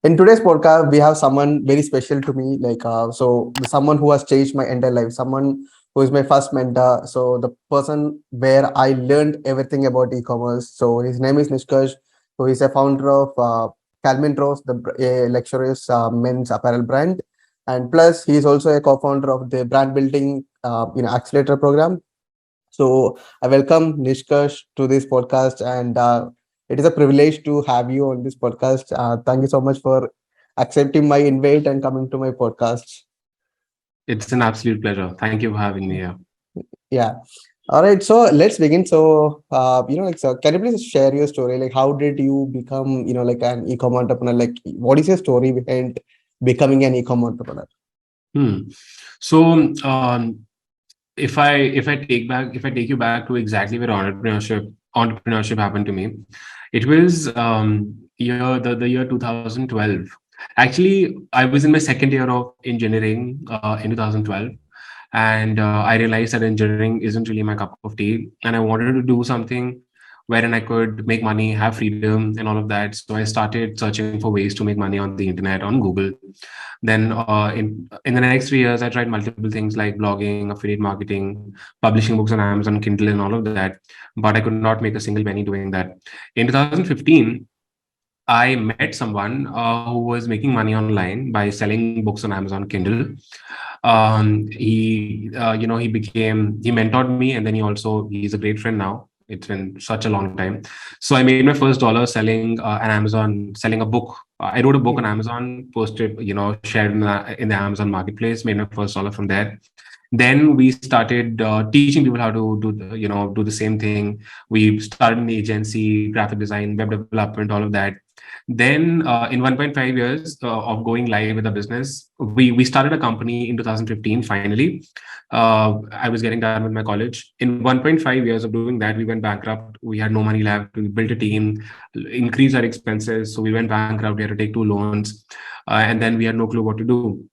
In today's podcast, we have someone very special to me. Someone who has changed my entire life. Someone who is my first mentor. So the person where I learned everything about e-commerce. So his name is Nishkarsh, who is a founder of Calvin Rose, a luxurious men's apparel brand, and plus he is also a co-founder of the brand building, accelerator program. So I welcome Nishkarsh to this podcast, and it is a privilege to have you on this podcast. Thank you so much for accepting my invite and coming to my podcast. It's an absolute pleasure. Thank you for having me here. Yeah. All right. So let's begin. So, can you please share your story? Like, how did you become, like an e-com entrepreneur? Like, what is your story behind becoming an e-com entrepreneur? Hmm. So, if I take you back to exactly where entrepreneurship happened to me, it was the year 2012. Actually, I was in my second year of engineering in 2012, and I realized that engineering isn't really my cup of tea, and I wanted to do something wherein I could make money, have freedom, and all of that. So I started searching for ways to make money on the internet on Google. Then in the next 3 years, I tried multiple things like blogging, affiliate marketing, publishing books on Amazon Kindle, and all of that. But I could not make a single penny doing that. In 2015, I met someone who was making money online by selling books on Amazon Kindle. He mentored me, and then he's a great friend now. It's been such a long time. So I made my first dollar selling a book. I wrote a book on Amazon, posted, shared in the Amazon marketplace, made my first dollar from there. Then we started teaching people how to do the same thing. We started an agency, graphic design, web development, all of that. Then in 1.5 years of going live with the business, we started a company in 2015. Finally, I was getting done with my college. In 1.5 years of doing that, we went bankrupt. We had no money left. We built a team, increased our expenses. So we went bankrupt. We had to take two loans, and then we had no clue what to do.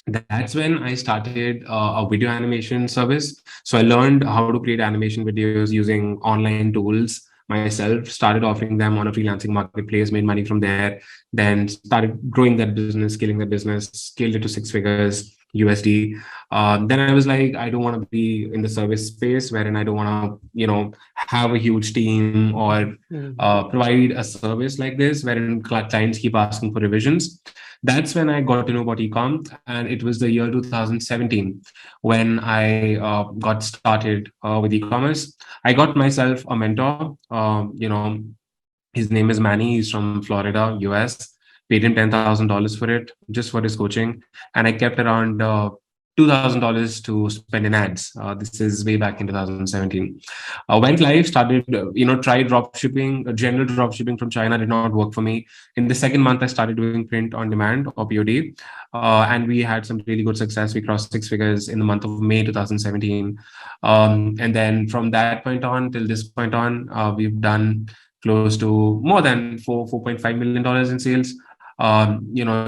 That's when I started a video animation service. So I learned how to create animation videos using online tools myself, started offering them on a freelancing marketplace, made money from there, then started growing that business, scaling the business, scaled it to six figures USD. Then I was like, I don't want to be in the service space wherein I don't want to, have a huge team or provide a service like this wherein clients keep asking for revisions. That's when I got to know about ecom, and it was the year 2017 when I got started with e-commerce. I got myself a mentor. His name is Manny. He's from Florida, US. Paid him $10,000 for it, just for his coaching, and I kept around $2,000 to spend in ads. This is way back in 2017. Went live, started, tried drop shipping, general drop shipping from China did not work for me. In the second month, I started doing print on demand or POD, and we had some really good success. We crossed six figures in the month of May 2017. And then from that point on till this point on, we've done close to more than $4.5 million in sales,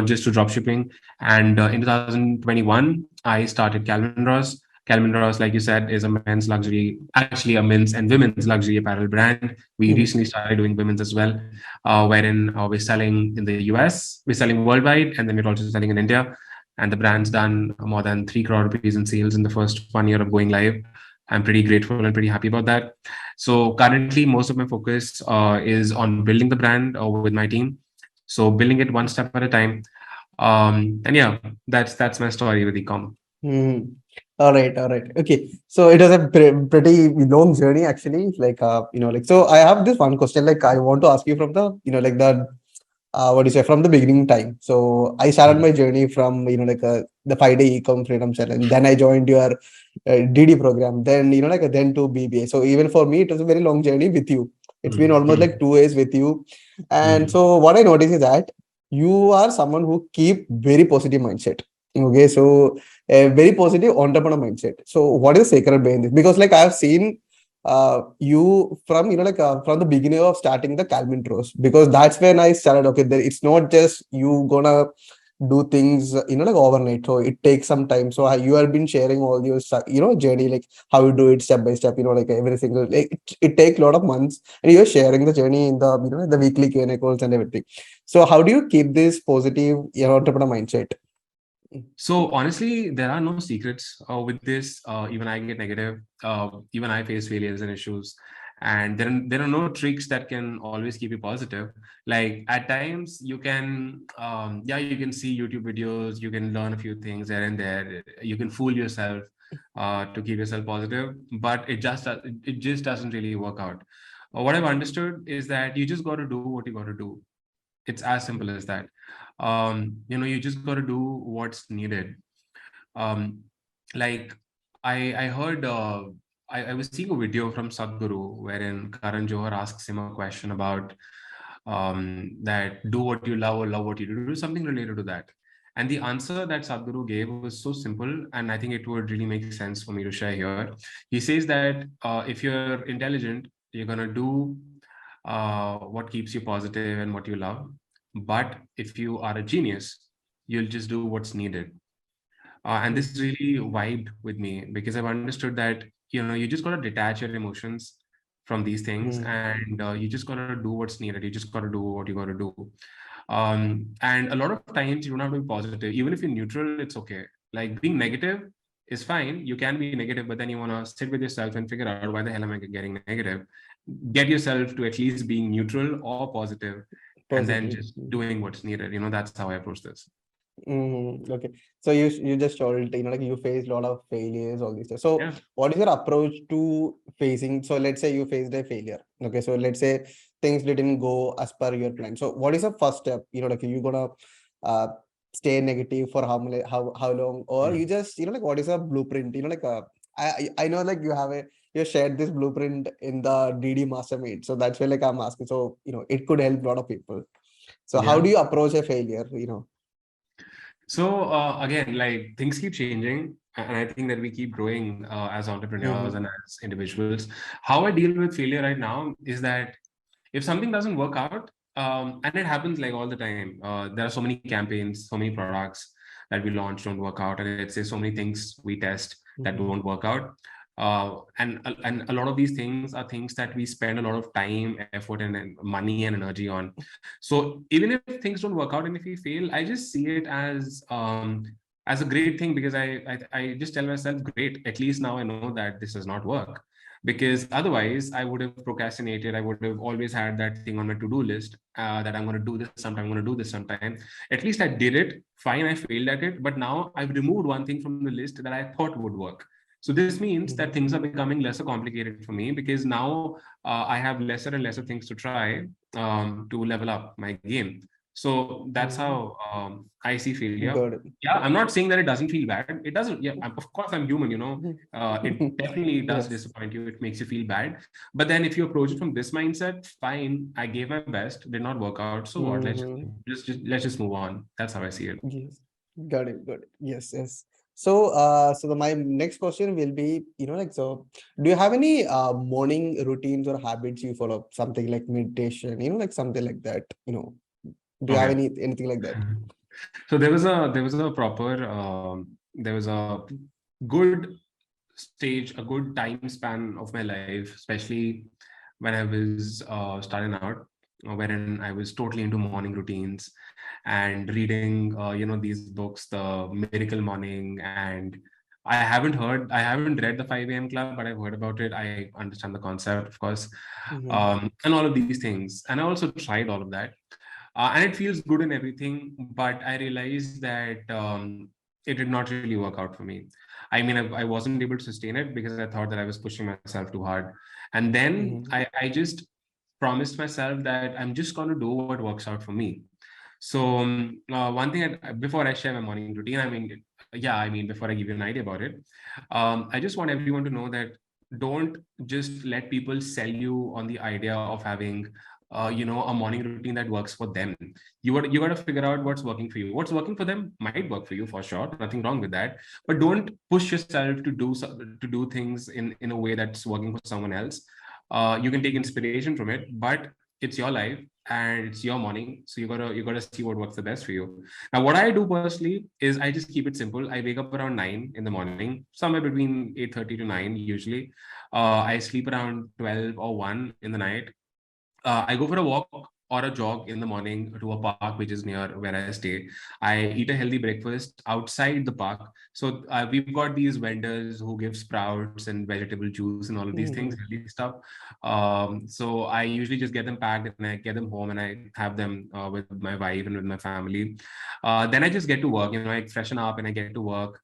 just to drop shipping. And in 2021, I started Calvin Ross. Calvin Ross, like you said, is a men's luxury, actually a men's and women's luxury apparel brand. We recently started doing women's as well, wherein we're selling in the US, we're selling worldwide, and then we're also selling in India. And the brand's done more than 3 crore rupees in sales in the first 1 year of going live. I'm pretty grateful and pretty happy about that. So currently, most of my focus is on building the brand with my team. So building it one step at a time. And yeah, that's my story with ecom. Mm. All right, all right. Okay. So it was a pretty long journey actually. So I have this one question. Like I want to ask you from the, what do you say, from the beginning time. So I started my journey from, the 5 day ecom freedom challenge. Then I joined your DD program. Then, then to BBA. So even for me, it was a very long journey with you. It's been almost like 2 years with you. And so what I noticed is that you are someone who keep very positive mindset. Okay. So a very positive entrepreneur mindset. So what is the secret behind this? Because like I have seen you from from the beginning of starting the Calvin Rose, because that's when I started. Okay, it's not just you gonna do things, like overnight. So it takes some time. So you have been sharing all your, journey, like how you do it step by step, like every single, like it takes a lot of months, and you're sharing the journey in the, the weekly Q&A calls and everything. So how do you keep this positive, entrepreneur mindset? So honestly, there are no secrets with this. Even I get negative. Even I face failures and issues, and there are no tricks that can always keep you positive. Like at times, you can yeah, you can see YouTube videos, you can learn a few things here and there. You can fool yourself to keep yourself positive, but it just doesn't really work out. What I've understood is that you just got to do what you got to do. It's as simple as that. You just got to do what's needed. um, like I heard I was seeing a video from Sadhguru wherein Karan Johar asks him a question about that do what you love or love what you do, something related to that. And the answer that Sadhguru gave was so simple, and I think it would really make sense for me to share here. He says that if you're intelligent, you're gonna do what keeps you positive and what you love. But if you are a genius, you'll just do what's needed. And this really vibed with me because I've understood that you just got to detach your emotions from these things, Mm-hmm. and you just got to do what's needed. You just got to do what you got to do. And a lot of times you don't have to be positive. Even if you're neutral, it's okay. Like being negative is fine. You can be negative, but then you want to sit with yourself and figure out why the hell am I getting negative. Get yourself to at least being neutral or positive, and then Positive. just doing what's needed. That's how I approach this. Okay. So you just told, like you faced a lot of failures, all these stuff. So Yeah. what is your approach to facing? So let's say you faced a failure. Okay. So let's say things didn't go as per your plan. So what is the first step? Like you gonna uh stay negative for how long, or you just, like what is a blueprint? Like I know like you shared this blueprint in the DD Mastermind. So that's why like I'm asking. So it could help a lot of people. So how Yeah. do you approach a failure? So again, like things keep changing, and I think that we keep growing as entrepreneurs and Mm-hmm. as individuals. How I deal with failure right now is that if something doesn't work out, and it happens like all the time, there are so many campaigns, so many products that we launch don't work out, and let's say so many things we test that Mm-hmm. don't work out. And a lot of these things are things that we spend a lot of time, effort, and money and energy on. So even if things don't work out and if we fail, I just see it as a great thing, because I just tell myself, great, at least now I know that this does not work. Because otherwise I would have procrastinated. I would have always had that thing on my to-do list, that I'm going to do this sometime, I'm going to do this sometime. At least I did it fine, I failed at it, but now I've removed one thing from the list that I thought would work. So this means that things are becoming lesser complicated for me, because now I have lesser and lesser things to try to level up my game. So that's Mm-hmm. how I see failure. Got it. Yeah, I'm not saying that it doesn't feel bad. It doesn't. Yeah, of course I'm human. It definitely does Yes. disappoint you. It makes you feel bad. But then if you approach it from this mindset, fine, I gave my best, did not work out. So what? Mm-hmm. Let's just move on. That's how I see it. Yes. Got it. Got it. Yes. Yes. So, my next question will be, like, so, do you have any morning routines or habits you follow? Something like meditation, like something like that. Do you have Okay. anything like that? So there was a proper there was a good stage, a good time span of my life, especially when I was starting out, wherein I was totally into morning routines and reading, these books, the Miracle Morning, and I haven't read the 5 a.m. Club, but I've heard about it. I understand the concept, of course, Mm-hmm. and all of these things. And I also tried all of that, and it feels good and everything. But I realized that it did not really work out for me. I mean, I wasn't able to sustain it because I thought that I was pushing myself too hard. And then Mm-hmm. I just promised myself that I'm just going to do what works out for me. So one thing before I share my morning routine, before I give you an idea about it, I just want everyone to know that don't just let people sell you on the idea of having a morning routine that works for them. You got to figure out what's working for you. What's working for them might work for you, for sure, nothing wrong with that. But don't push yourself to do things in a way that's working for someone else. You can take inspiration from it, but it's your life and it's your morning. So you gotta see what works the best for you. Now, what I do personally is I just keep it simple. I wake up around 9 in the morning, somewhere between 8:30 to 9 usually. I sleep around 12 or 1 in the night. I go for a walk or a jog in the morning to a park which is near where I stay. I eat a healthy breakfast outside the park. So we've got these vendors who give sprouts and vegetable juice and all of these things, Mhm. healthy stuff. So I usually just get them packed and I get them home and I have them with my wife and with my family. Then I just get to work. I freshen up and I get to work.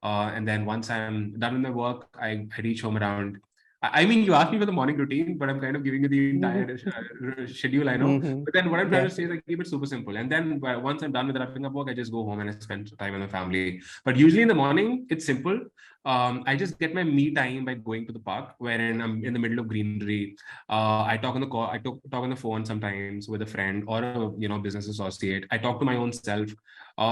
And then once I'm done with my work, I reach home around. I mean, you asked me for the morning routine, but I'm kind of giving you the entire Mhm. schedule, I know. Mhm. But then what I'm trying to Yeah. say is I keep it super simple. And then once I'm done with wrapping up work, I just go home and I spend time with my family. But usually in the morning, it's simple. I just get my me time by going to the park, wherein I'm in the middle of greenery. I talk on the call, talk on the phone sometimes with a friend or a business associate. I talk to my own self.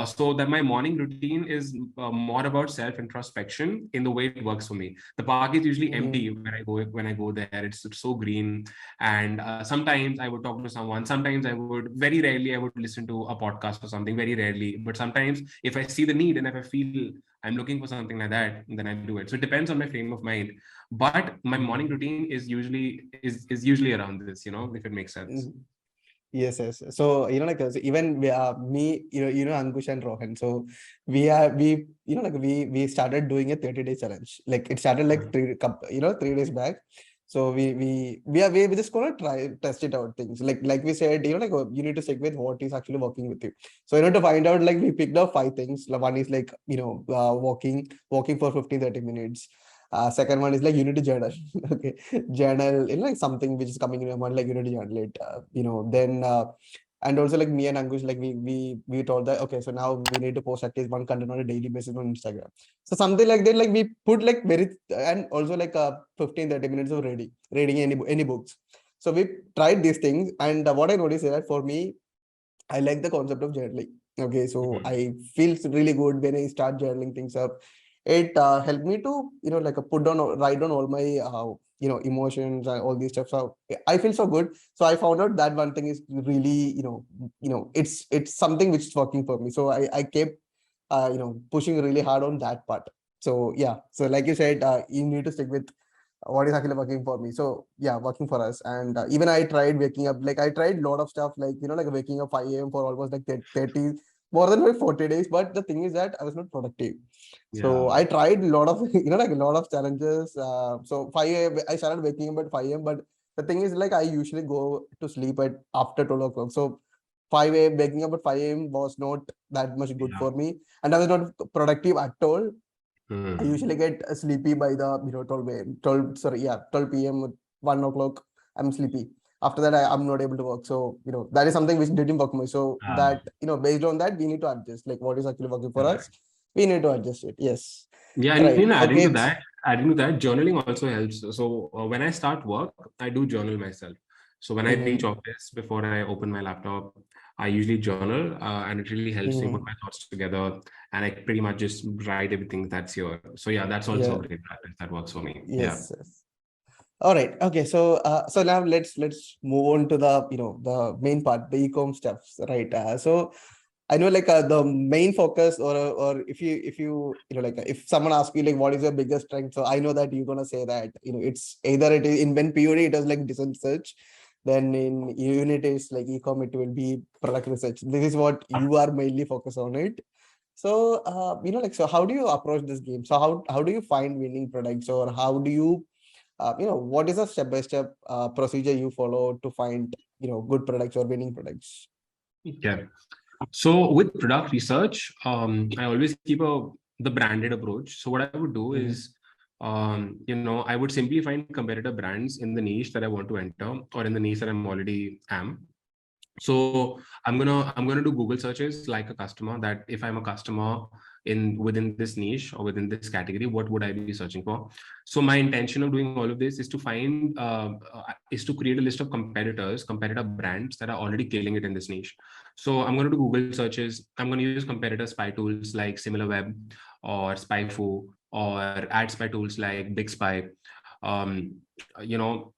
So that my morning routine is more about self introspection in the way it works for me. The park is usually empty Mhm. when I go there. It's so green, and sometimes I would talk to someone. Sometimes I would, very rarely I would listen to a podcast or something, very rarely. But sometimes if I see the need and if I feel I'm looking for something like that, then I do it. So it depends on my frame of mind. But my morning routine is usually around this, if it makes sense. Mhm. Yes, yes. So, so even me, Ankush and Rohan. So we started doing a 30-day challenge. Like it started like 3 days back. So we just gonna test it out things. Like we said, you need to stick with what is actually working with you. So, to find out, like we picked up 5 things. Like, one is like, walking for 15-30 minutes. Second one is like you need to journal. Okay, journal in like something which is coming in your mind, like you need to journal it. Then and also like me and Ankush, like we told that okay, so now we need to post at least one content on a daily basis on Instagram. So something like that, like we put like very, and also like 15-30 minutes of reading any books. So we tried these things, and what I noticed is that for me, I like the concept of journaling. Okay, so Mhm. I feel really good when I start journaling things up. It helped me to like write down all my emotions and all these stuff. So I feel so good. So I found out that one thing is really it's something which is working for me. So I kept pushing really hard on that part. So yeah, so like you said, you need to stick with what is actually working for me. So yeah, working for us. And even I tried waking up, like I tried a lot of stuff, like like waking up 5 a.m. for almost like 30, more than like 40 days. But the thing is that I was not productive. So Yeah. I tried a lot of like a lot of challenges. So 5 a.m. I started waking up at 5 a.m. But the thing is, like I usually go to sleep at after 12 o'clock. So 5 a.m. waking up at 5 a.m. was not that much good Yeah. for me, and I was not productive at all. I Hmm. usually get sleepy by the 12 a.m. 12, sorry, yeah, 12 p.m. 1 o'clock. I'm sleepy. After that, I'm not able to work. So that is something which didn't work for me. So Ah, that based on that, we need to adjust. Like what is actually working for us, correct. we need to adjust it. Yes. Yeah, and Right. in Okay. It's, adding to that, journaling also helps. So when I start work, I do journal myself. So when I reach mm-hmm, office, before I open my laptop, I usually journal, and it really helps me put mm-hmm, my thoughts together, and I pretty much just write everything that's here. So yeah, that's also a yeah. great practice that works for me. Yeah. Yes. Yes. All right. Okay. So now let's move on to the the main part, the e-com stuff. Right. So I know like the main focus, or if you like if someone asks you like what is your biggest strength, so I know that you're gonna say that it's either it is in when POD it is like design research, then in unit is like ecom it will be product research. This is what you are mainly focused on it. So like so how do you approach this game? So how do you find winning products, or how do you what is a step by step procedure you follow to find good products or winning products? Yeah. So with product research, I always keep the branded approach. So what I would do Mm-hmm. is, I would simply find competitor brands in the niche that I want to enter or in the niche that I'm already am. So I'm gonna do Google searches like a customer, that if I'm a customer in within this niche or within this category, what would I be searching for? So my intention of doing all of this is to find is to create a list of competitor brands that are already killing it in this niche. So I'm going to do Google searches. I'm going to use competitor spy tools like SimilarWeb or SpyFu, or ad spy tools like Big Spy. um, you know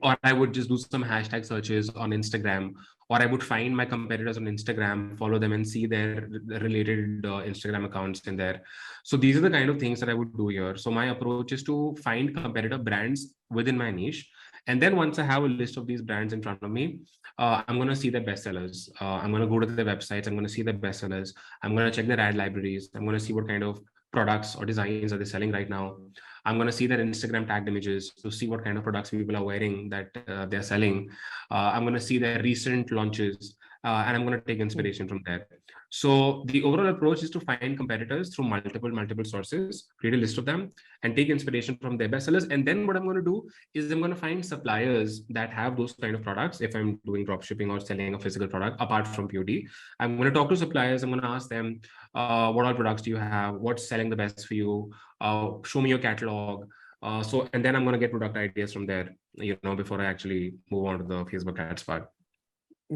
or I would just do some hashtag searches on Instagram, or I would find my competitors on Instagram, follow them, and see their related Instagram accounts in there. So these are the kind of things that I would do here. So my approach is to find competitor brands within my niche, and then once I have a list of these brands in front of me, I'm going to see their bestsellers. I'm going to go to their websites. I'm going to see their bestsellers. I'm going to check their ad libraries. I'm going to see what kind of products or designs are they selling right now. I'm going to see their Instagram tagged images to see what kind of products people are wearing that they're selling. I'm going to see their recent launches, and I'm going to take inspiration from there. So the overall approach is to find competitors through multiple sources, create a list of them, and take inspiration from their bestsellers. And then what I'm going to do is I'm going to find suppliers that have those kind of products. If I'm doing drop shipping or selling a physical product apart from POD, I'm going to talk to suppliers. I'm going to ask them, what all products do you have? What's selling the best for you? Show me your catalog. So, and then I'm going to get product ideas from there, before I actually move on to the Facebook ads part.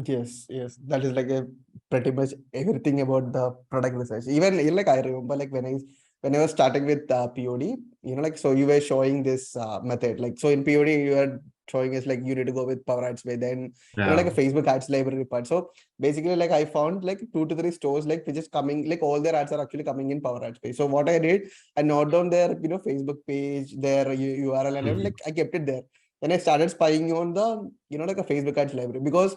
Yes, yes, that is like a pretty much everything about the product research. Even like I remember like when I was starting with POD, like so you were showing this method. Like so in POD you were showing us like you need to go with Power Ads way, then like a Yeah. Facebook ads library part. So basically like I found like 2 to 3 stores like which is coming, like all their ads are actually coming in Power Ads page. So what I did, I noted down their Facebook page, their URL and everything, Mhm. like I kept it there. Then I started spying on the like a Facebook ads library, because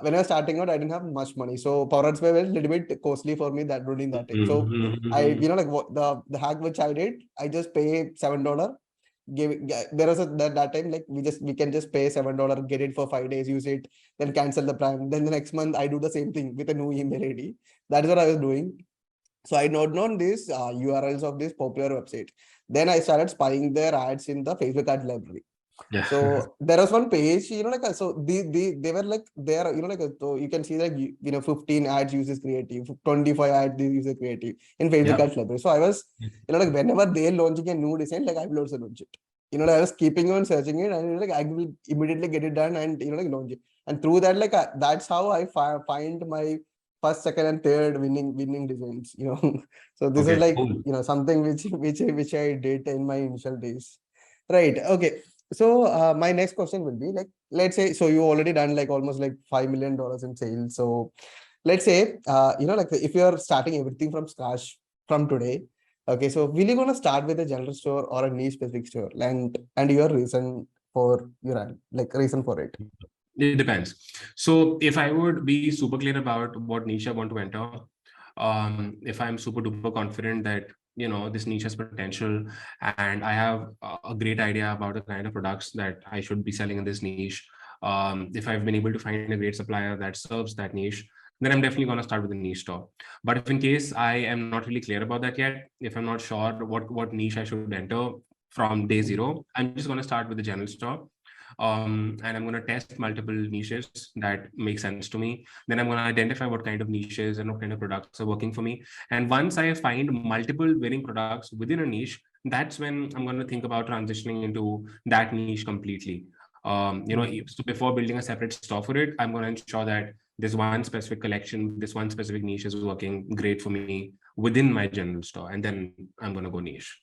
when I was starting out, I didn't have much money. So Power Ads were a little bit costly for me that during that time. So I, Mhm. like what the hack which I did, I just pay $7. There was that time like we can just pay $7, get it for 5 days, use it, then cancel the plan. Then the next month I do the same thing with a new email ID. That is what I was doing. So I noted down these URLs of this popular website. Then I started spying their ads in the Facebook ad library. Yeah. So there was one page, like so they were like there, like so you can see like 15 ads uses creative, 25 ads they uses creative in Facebook Yeah. ads library. So I was, like whenever they're launching a new design, like I will also launch it. Like I was keeping on searching it, and like I will immediately get it done and like launch it. And through that, like that's how I find my first, second, and third winning designs. So this is Okay, like cool. something which I did in my initial days. Right. Okay. So my next question will be like, let's say, so you already done like almost like $5 million in sales. So let's say, like if you're starting everything from scratch from today, okay, so will you gonna start with a general store or a niche specific store, and your reason for your like reason for it? It depends. So if I would be super clear about what niche I want to enter, if I'm super duper confident that this niche has potential, and I have a great idea about the kind of products that I should be selling in this niche, if I've been able to find a great supplier that serves that niche, then I'm definitely going to start with a niche store. But if in case I am not really clear about that yet, if I'm not sure what niche I should enter from day zero, I'm just going to start with the general store. And I'm going to test multiple niches that make sense to me. Then I'm going to identify what kind of niches and what kind of products are working for me. And once I find multiple winning products within a niche, that's when I'm going to think about transitioning into that niche completely. So before building a separate store for it, I'm going to ensure that this one specific collection, this one specific niche is working great for me within my general store, and then I'm going to go niche.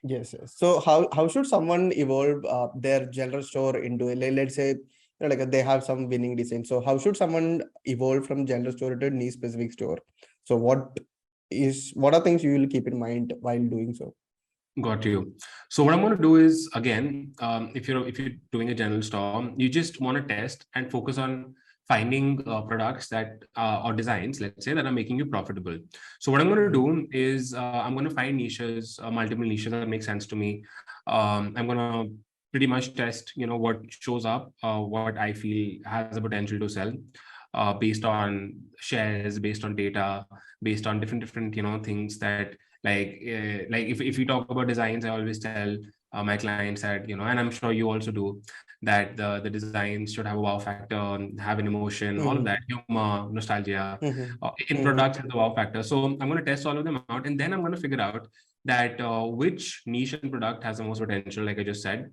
Yes, yes. So how should someone evolve their general store into let's say like they have some winning design. So how should someone evolve from general store to niche specific store? So what are things you will keep in mind while doing so? Got you. So what I'm going to do is, again, if you're doing a general store, you just want to test and focus on finding products that or designs, let's say, that are making you profitable. So what I'm going to do is I'm going to find niches, multiple niches that make sense to me. I'm going to pretty much test, what shows up, what I feel has a potential to sell, based on shares, based on data, based on different things that like if we talk about designs, I always tell my clients that and I'm sure you also do, that the designs should have a wow factor, have an emotion, all of that, Mm-hmm. humor, nostalgia. Mm-hmm. In Mm-hmm. products, the wow factor. So I'm going to test all of them out, and then I'm going to figure out that which niche and product has the most potential, like I just said.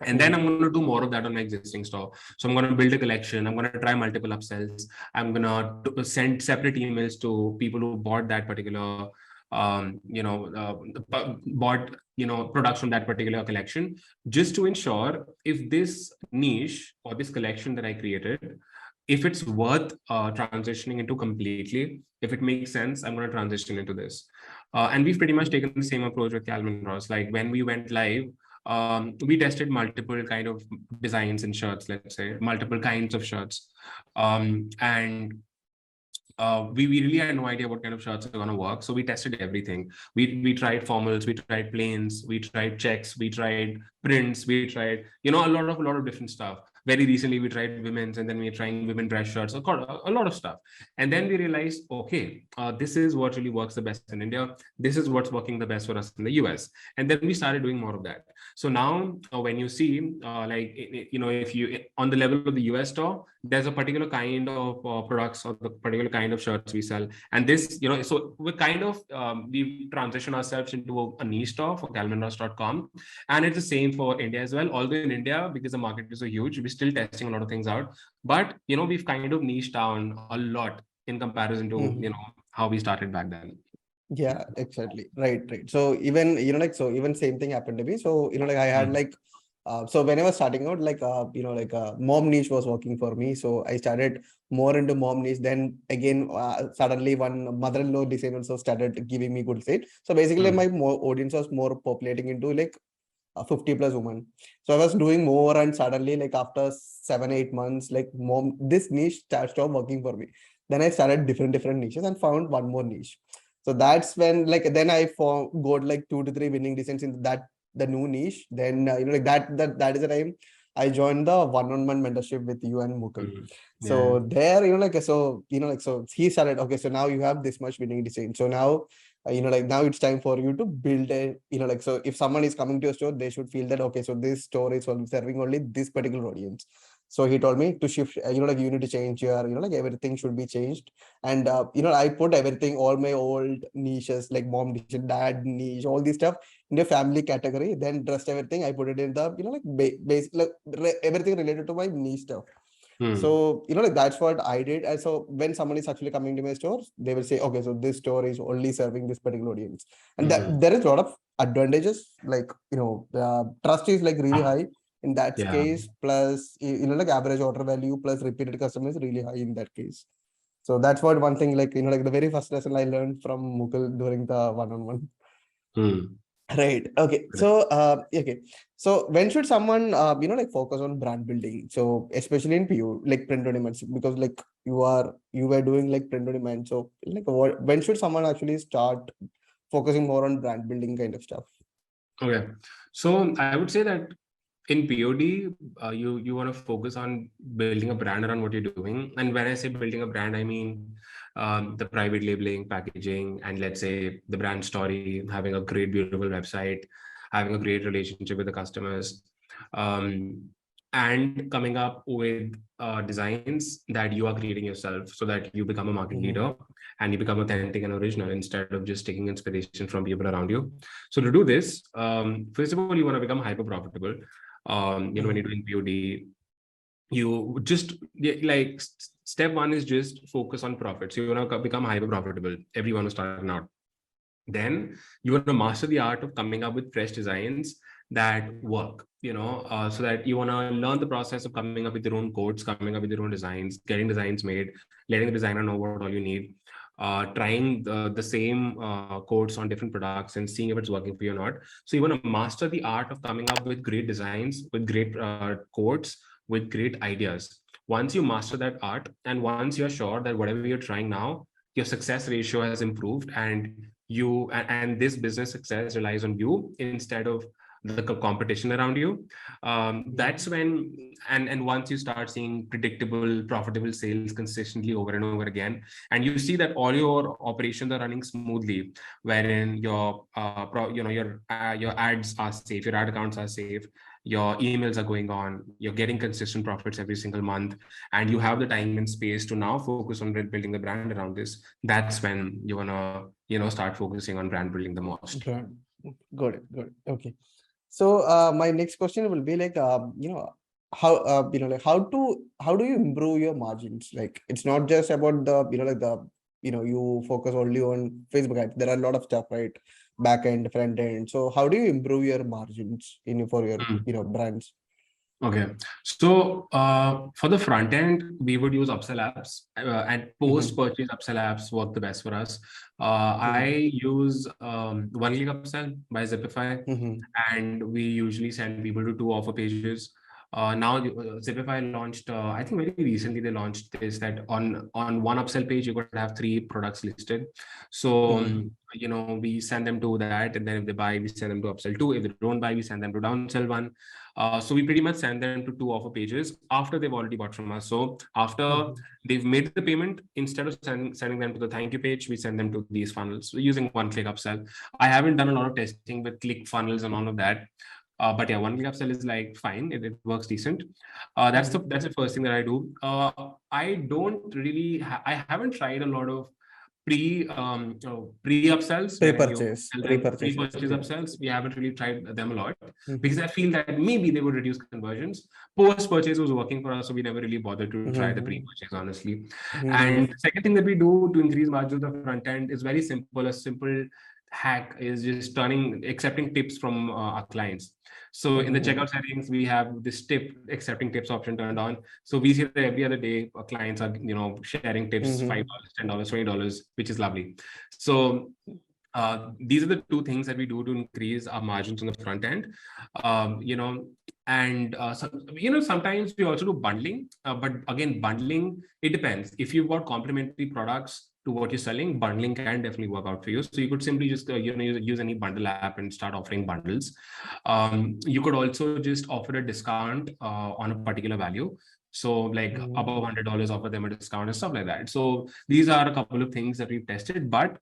And then I'm Mm-hmm. going to do more of that on my existing store. So I'm going to build a collection. I'm going to try multiple upsells. I'm going to send separate emails to people who bought that particular bought products from that particular collection, just to ensure if this niche or this collection that I created, if it's worth transitioning into completely, if it makes sense, I'm going to transition into this. And we've pretty much taken the same approach with Calvin Ross. Like when we went live, we tested multiple kind of designs in shirts, let's say multiple kinds of shirts, and we really had no idea what kind of shirts are going to work. So we tested everything. We tried formals, we tried plains, we tried checks, we tried prints, we tried a lot of different stuff. Very recently we tried women's, and then we're trying women dress shirts, a lot of stuff. And then we realized, okay, this is what really works the best in India. This is what's working the best for us in the US. And then we started doing more of that. So now when you see if you on the level of the US store, there's a particular kind of products or the particular kind of shirts we sell. And this, so we're kind of, we've transitioned ourselves into a niche store for calvinross.com. And it's the same for India as well. Although in India, because the market is so huge, we're still testing a lot of things out. But, we've kind of niched down a lot in comparison to, how we started back then. Yeah, exactly. Right. So even, even same thing happened to me. So, I had so when I was starting out, mom niche was working for me. So I started more into mom niche. Then again, suddenly one mother-in-law design also started giving me good sale. So basically my audience was more populating into 50 plus women. So I was doing more, and suddenly after 7-8 months, mom, this niche stopped working for me. Then I started different niches and found one more niche. So that's when then I got 2 to 3 winning designs in the new niche. Then that is the time I joined the one-on-one mentorship with you and Mukul. So there, so he started, okay, so now you have this much winning design. So now now it's time for you to build a, so if someone is coming to your store, they should feel that, okay, so this store is serving only this particular audience. So he told me to shift, you need to change your, everything should be changed. And, I put everything, all my old niches, like mom niche, dad niche, all this stuff in the family category, then rest everything, I put it in the, base, everything related to my niche stuff. So, that's what I did. And so when someone is actually coming to my store, they will say, okay, so this store is only serving this particular audience. And that there is a lot of advantages, trust is really high in that case, plus, average order value plus repeated customers really high in that case. So that's what one thing, the very first lesson I learned from Mukul during the one-on-one. Right. Okay. So, okay. So when should someone, focus on brand building? So especially in PU, print on demand, because you were doing print on demand. So when should someone actually start focusing more on brand building kind of stuff? Okay. So I would say that in POD, you want to focus on building a brand around what you're doing. And when I say building a brand, I mean the private labeling, packaging, and let's say the brand story, having a great, beautiful website, having a great relationship with the customers, and coming up with designs that you are creating yourself, so that you become a market leader and you become authentic and original instead of just taking inspiration from people around you. So to do this, first of all, you want to become hyper profitable. When you're doing POD, you just step one is just focus on profits. You want to become hyper profitable. Everyone who's starting out. Then you want to master the art of coming up with fresh designs that work, so that you want to learn the process of coming up with your own codes, coming up with your own designs, getting designs made, letting the designer know what all you need, trying the same codes on different products and seeing if it's working for you or not. So you want to master the art of coming up with great designs, with great codes, with great ideas. Once you master that art, and once you're sure that whatever you're trying now, your success ratio has improved, and this business success relies on you instead of the competition around you, that's when, and once you start seeing predictable, profitable sales consistently over and over again, and you see that all your operations are running smoothly, wherein your your ads are safe, your ad accounts are safe, your emails are going on, you're getting consistent profits every single month, and you have the time and space to now focus on building the brand around this, that's when you want to start focusing on brand building the most. Got it. Okay. So my next question will be how how do you improve your margins? It's not just about the the you focus only on Facebook ads. There are a lot of stuff, right? Back end, front end. So how do you improve your margins for your, Mm. brands? Okay. So for the front end, we would use upsell apps, and Mm-hmm. post-purchase upsell apps work the best for us. Mm-hmm. I use One Click Upsell by Zipify, Mm-hmm. and we usually send people to two offer pages. Now Zipify launched, I think very recently they launched this, that on one upsell page you could have three products listed. So Mm-hmm. we send them to that, and then if they buy, we send them to upsell two. If they don't buy, we send them to downsell one. So we pretty much send them to two offer pages after they've already bought from us. So after Mm-hmm. they've made the payment, instead of sending them to the thank you page, we send them to these funnels. We're using one click upsell. I haven't done a lot of testing with click funnels and all of that. But yeah, one click upsell is like fine. It works decent. That's the first thing that I do. I don't really. I haven't tried a lot of pre upsells wherein you Pre-purchase, tell them pre-purchases. pre-purchase Yeah. upsells. We haven't really tried them a lot because Mm-hmm. I feel that maybe they would reduce conversions. Post-purchase was working for us, so we never really bothered to try the Mm-hmm. pre-purchase, honestly. And Mm-hmm. the second thing that we do to increase margins on the front end is very simple. A simple hack is just accepting tips from our clients. So in the checkout Mm-hmm. settings, we have this tip accepting tips option turned on. So we see that every other day our clients are sharing tips, Mm-hmm. $5, $10, $20, which is lovely. So these are the two things that we do to increase our margins on the front end. And sometimes we also do bundling, but again, bundling, it depends. If you've got complementary products to what you're selling, bundling can definitely work out for you. So you could simply just use any bundle app and start offering bundles. You could also just offer a discount on a particular value. So like Mm-hmm. above $100, offer them a discount and stuff like that. So these are a couple of things that we've tested, but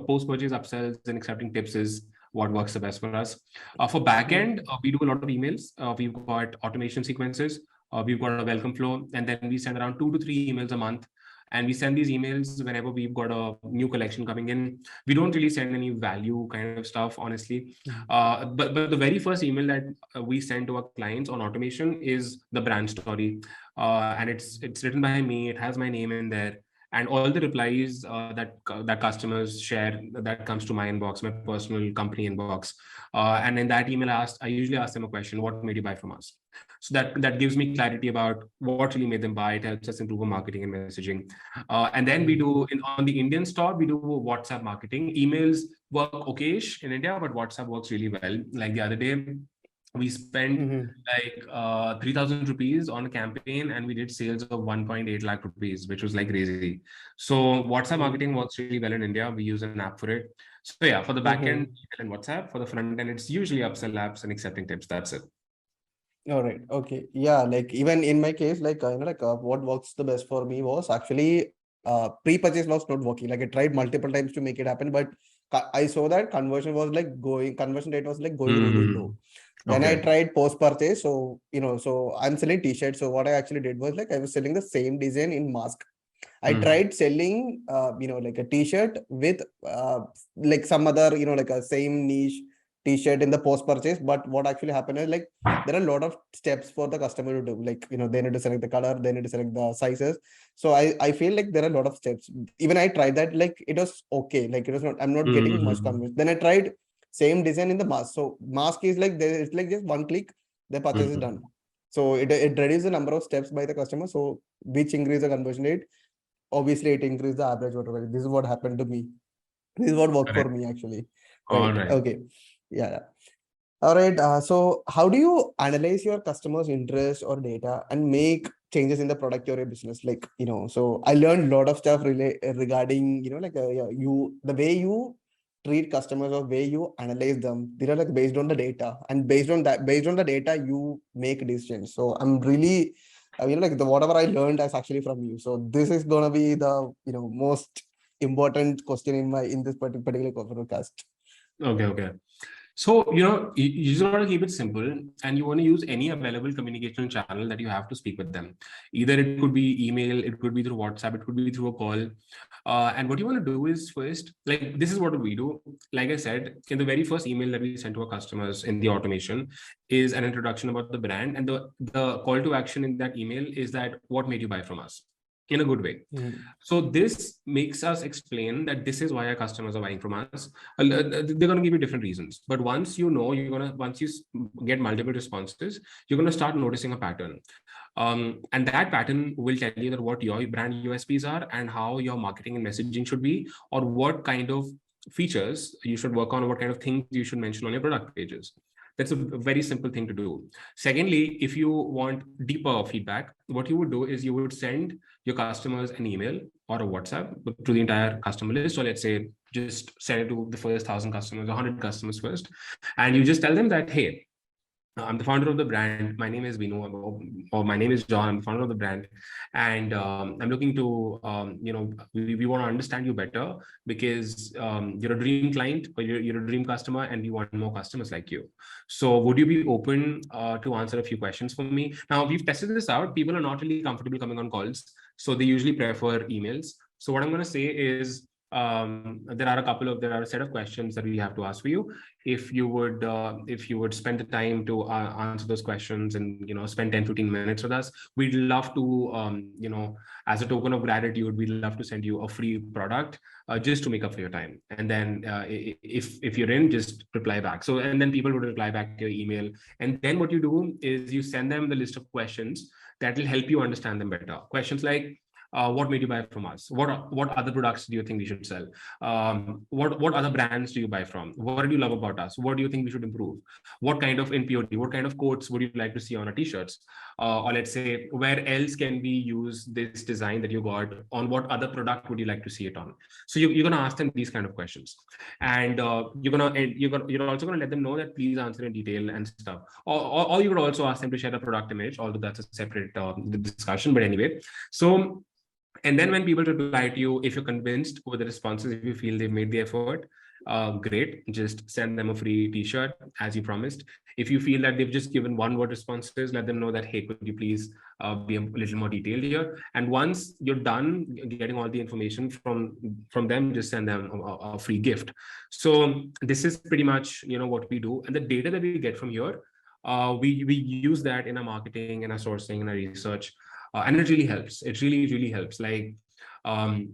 post-purchase upsells and accepting tips is what works the best for us. For backend, we do a lot of emails. We've got automation sequences. We've got a welcome flow, and then we send around 2 to 3 emails a month. And we send these emails whenever we've got a new collection coming in. We don't really send any value kind of stuff, honestly. But the very first email that we send to our clients on automation is the brand story, and it's written by me. It has my name in there, and all the replies that customers share, that comes to my inbox, my personal company inbox. And in that email, I usually ask them a question: what made you buy from us? So that gives me clarity about what really made them buy. It helps us improve our marketing and messaging. And then we do on the Indian store, we do WhatsApp marketing. Emails work okayish in India, but WhatsApp works really well. Like the other day, we spent Mm-hmm. like 3,000 rupees on a campaign, and we did sales of 1.8 lakh rupees, which was like crazy. So WhatsApp marketing works really well in India. We use an app for it. So yeah, for the back end, Mm-hmm. email and WhatsApp. For the front end, it's usually upsell apps and accepting tips. That's it. All right. Okay. Yeah. Like even in my case, like what works the best for me was actually pre-purchase was not working. Like I tried multiple times to make it happen, but I saw that conversion rate was like going really low. Hmm. Then I Okay. tried post-purchase. So I'm selling t-shirts. So what I actually did was like I was selling the same design in mask. I Hmm. tried selling, like a t-shirt with like some other, like a same niche t-shirt in the post purchase. But what actually happened is like there are a lot of steps for the customer to do. Like, they need to select the color, they need to select the sizes. So I feel like there are a lot of steps. Even I tried that, like it was okay. Like it was not, I'm not getting much Hmm. convinced. Then I tried same design in the mask. So mask is like there, it's like just one click, the purchase is Hmm. done. So it reduces the number of steps by the customer. So which increase the conversion rate, obviously it increased the average order value. This is what happened to me. This is what worked for Correct. me actually. All Right. right. Okay. Yeah. Yeah. All right. So how do you analyze your customers' interest or data and make changes in the product or your business? Like, so I learned a lot of stuff regarding, yeah, the way you treat customers or way you analyze them. These are like based on the data, and based on the data, you make decisions. So I'm really, like the whatever I learned is actually from you. So this is gonna be the, most important question in this particular podcast. Okay. Okay. So, you just want to keep it simple, and you want to use any available communication channel that you have to speak with them. Either it could be email, it could be through WhatsApp, it could be through a call. And what you want to do is first, like, this is what we do. Like I said, in the very first email that we send to our customers in the automation is an introduction about the brand. And the call to action in that email is that what made you buy from us? in a good way. Mm. So this makes us explain that this is why our customers are buying from us. They're going to give you different reasons, but once you know, once you get multiple responses, you're going to start noticing a pattern. And that pattern will tell you that what your brand USPs are and how your marketing and messaging should be, or what kind of features you should work on, or what kind of things you should mention on your product pages. That's a very simple thing to do. Secondly, if you want deeper feedback, what you would do is you would send your customers an email or a WhatsApp to the entire customer list. So let's say just send it to the first 1,000 customers, 100 customers first, and you just tell them that, hey, I'm the founder of the brand. My name is Vinu, or my name is John. I'm the founder of the brand, and I'm looking to, we want to understand you better because you're a dream client, or you're a dream customer, and we want more customers like you. So, would you be open to answer a few questions for me? Now, we've tested this out. People are not really comfortable coming on calls, so they usually prefer emails. So, what I'm going to say is, there are a set of questions that we have to ask for you. If you would spend the time to answer those questions and spend 10-15 minutes with us, we'd love to as a token of gratitude, we'd love to send you a free product just to make up for your time. And then if you're in, just reply back. So, and then people would reply back to your email, and then what you do is you send them the list of questions that will help you understand them better. Questions like, what made you buy from us? What other products do you think we should sell? What other brands do you buy from? What do you love about us? What do you think we should improve? What kind of NPOD, what kind of quotes would you like to see on our t-shirts? Or let's say, where else can we use this design that you got? On what other product would you like to see it on? So you're going to ask them these kind of questions, and you're also going to let them know that please answer in detail and stuff. Or you would also ask them to share a product image, although that's a separate discussion. But anyway, so. And then when people reply to you, if you're convinced with the responses, if you feel they've made the effort, great, just send them a free t-shirt as you promised. If you feel that they've just given one word responses, let them know that, hey, could you please be a little more detailed here? And once you're done getting all the information from them, just send them a free gift. So this is pretty much what we do, and the data that we get from here, we use that in our marketing and our sourcing and our research. And it really helps. It really helps. Like, my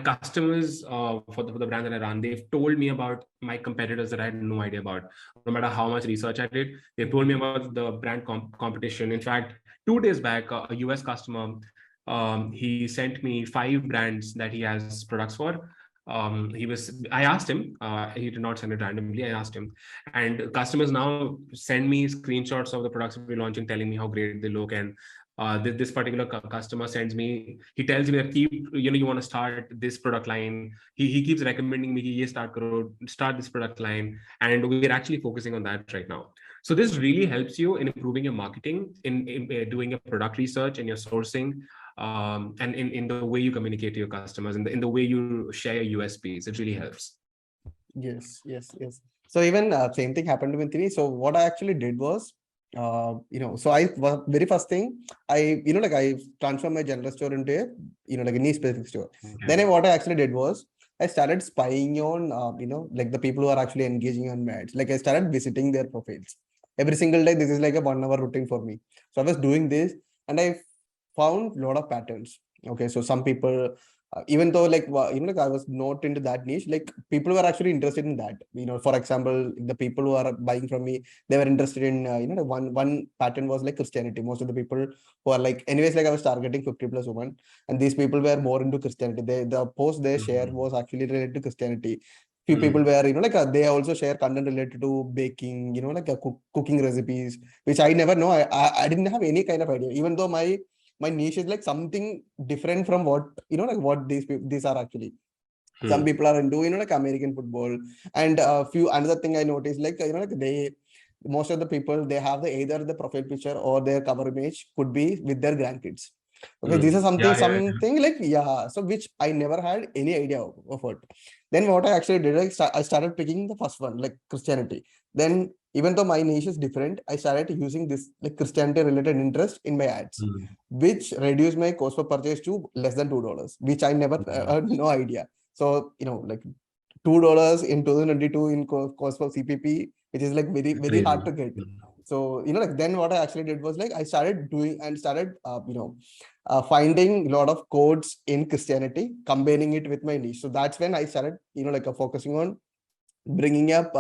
customers for the brand that I run, they've told me about my competitors that I had no idea about. No matter how much research I did, they've told me about the brand competition. In fact, 2 days back, a US customer, he sent me 5 brands that he has products for. I asked him, he did not send it randomly. I asked him, and customers now send me screenshots of the products we're launching, telling me how great they look. And this particular customer sends me, he tells me that you want to start this product line. He keeps recommending me, start this product line. And we're actually focusing on that right now. So this really helps you in improving your marketing, in doing your product research and your sourcing, and in the way you communicate to your customers, and in the way you share your USPs. It really helps. Yes. So even same thing happened with me. So what I actually did was, so very first thing, I transformed my general store into a niche specific store. Okay. Then what I actually did was I started spying on, the people who are actually engaging on ads. Like I started visiting their profiles every single day. This is like a 1 hour routine for me. So I was doing this, and I found a lot of patterns. Okay, so some people, even though I was not into that niche, like people were actually interested in that. For example, the people who are buying from me, they were interested in one pattern was like Christianity. Most of the people who are like, anyways, like I was targeting 50 plus women, and these people were more into Christianity. The post they share was actually related to Christianity. Few people were they also share content related to baking, cooking recipes, which I never know. I didn't have any kind of idea, even though my niche is like something different from what what these are actually. Some people are into American football, and another thing I noticed, they, most of the people, they have either the profile picture or their cover image could be with their grandkids. Okay, this is something like, so which I never had any idea of it. Then what I actually did, I started picking the first one, like Christianity. Then, even though my niche is different, I started using this like Christianity related interest in my ads, which reduced my cost per purchase to less than $2, which I never had no idea. So like $2 in 2022 in cost for CPP, which is like very hard to get. So, like then what I actually did was like I started doing and started, finding a lot of codes in Christianity, combining it with my niche. So that's when I started, like focusing on bringing up,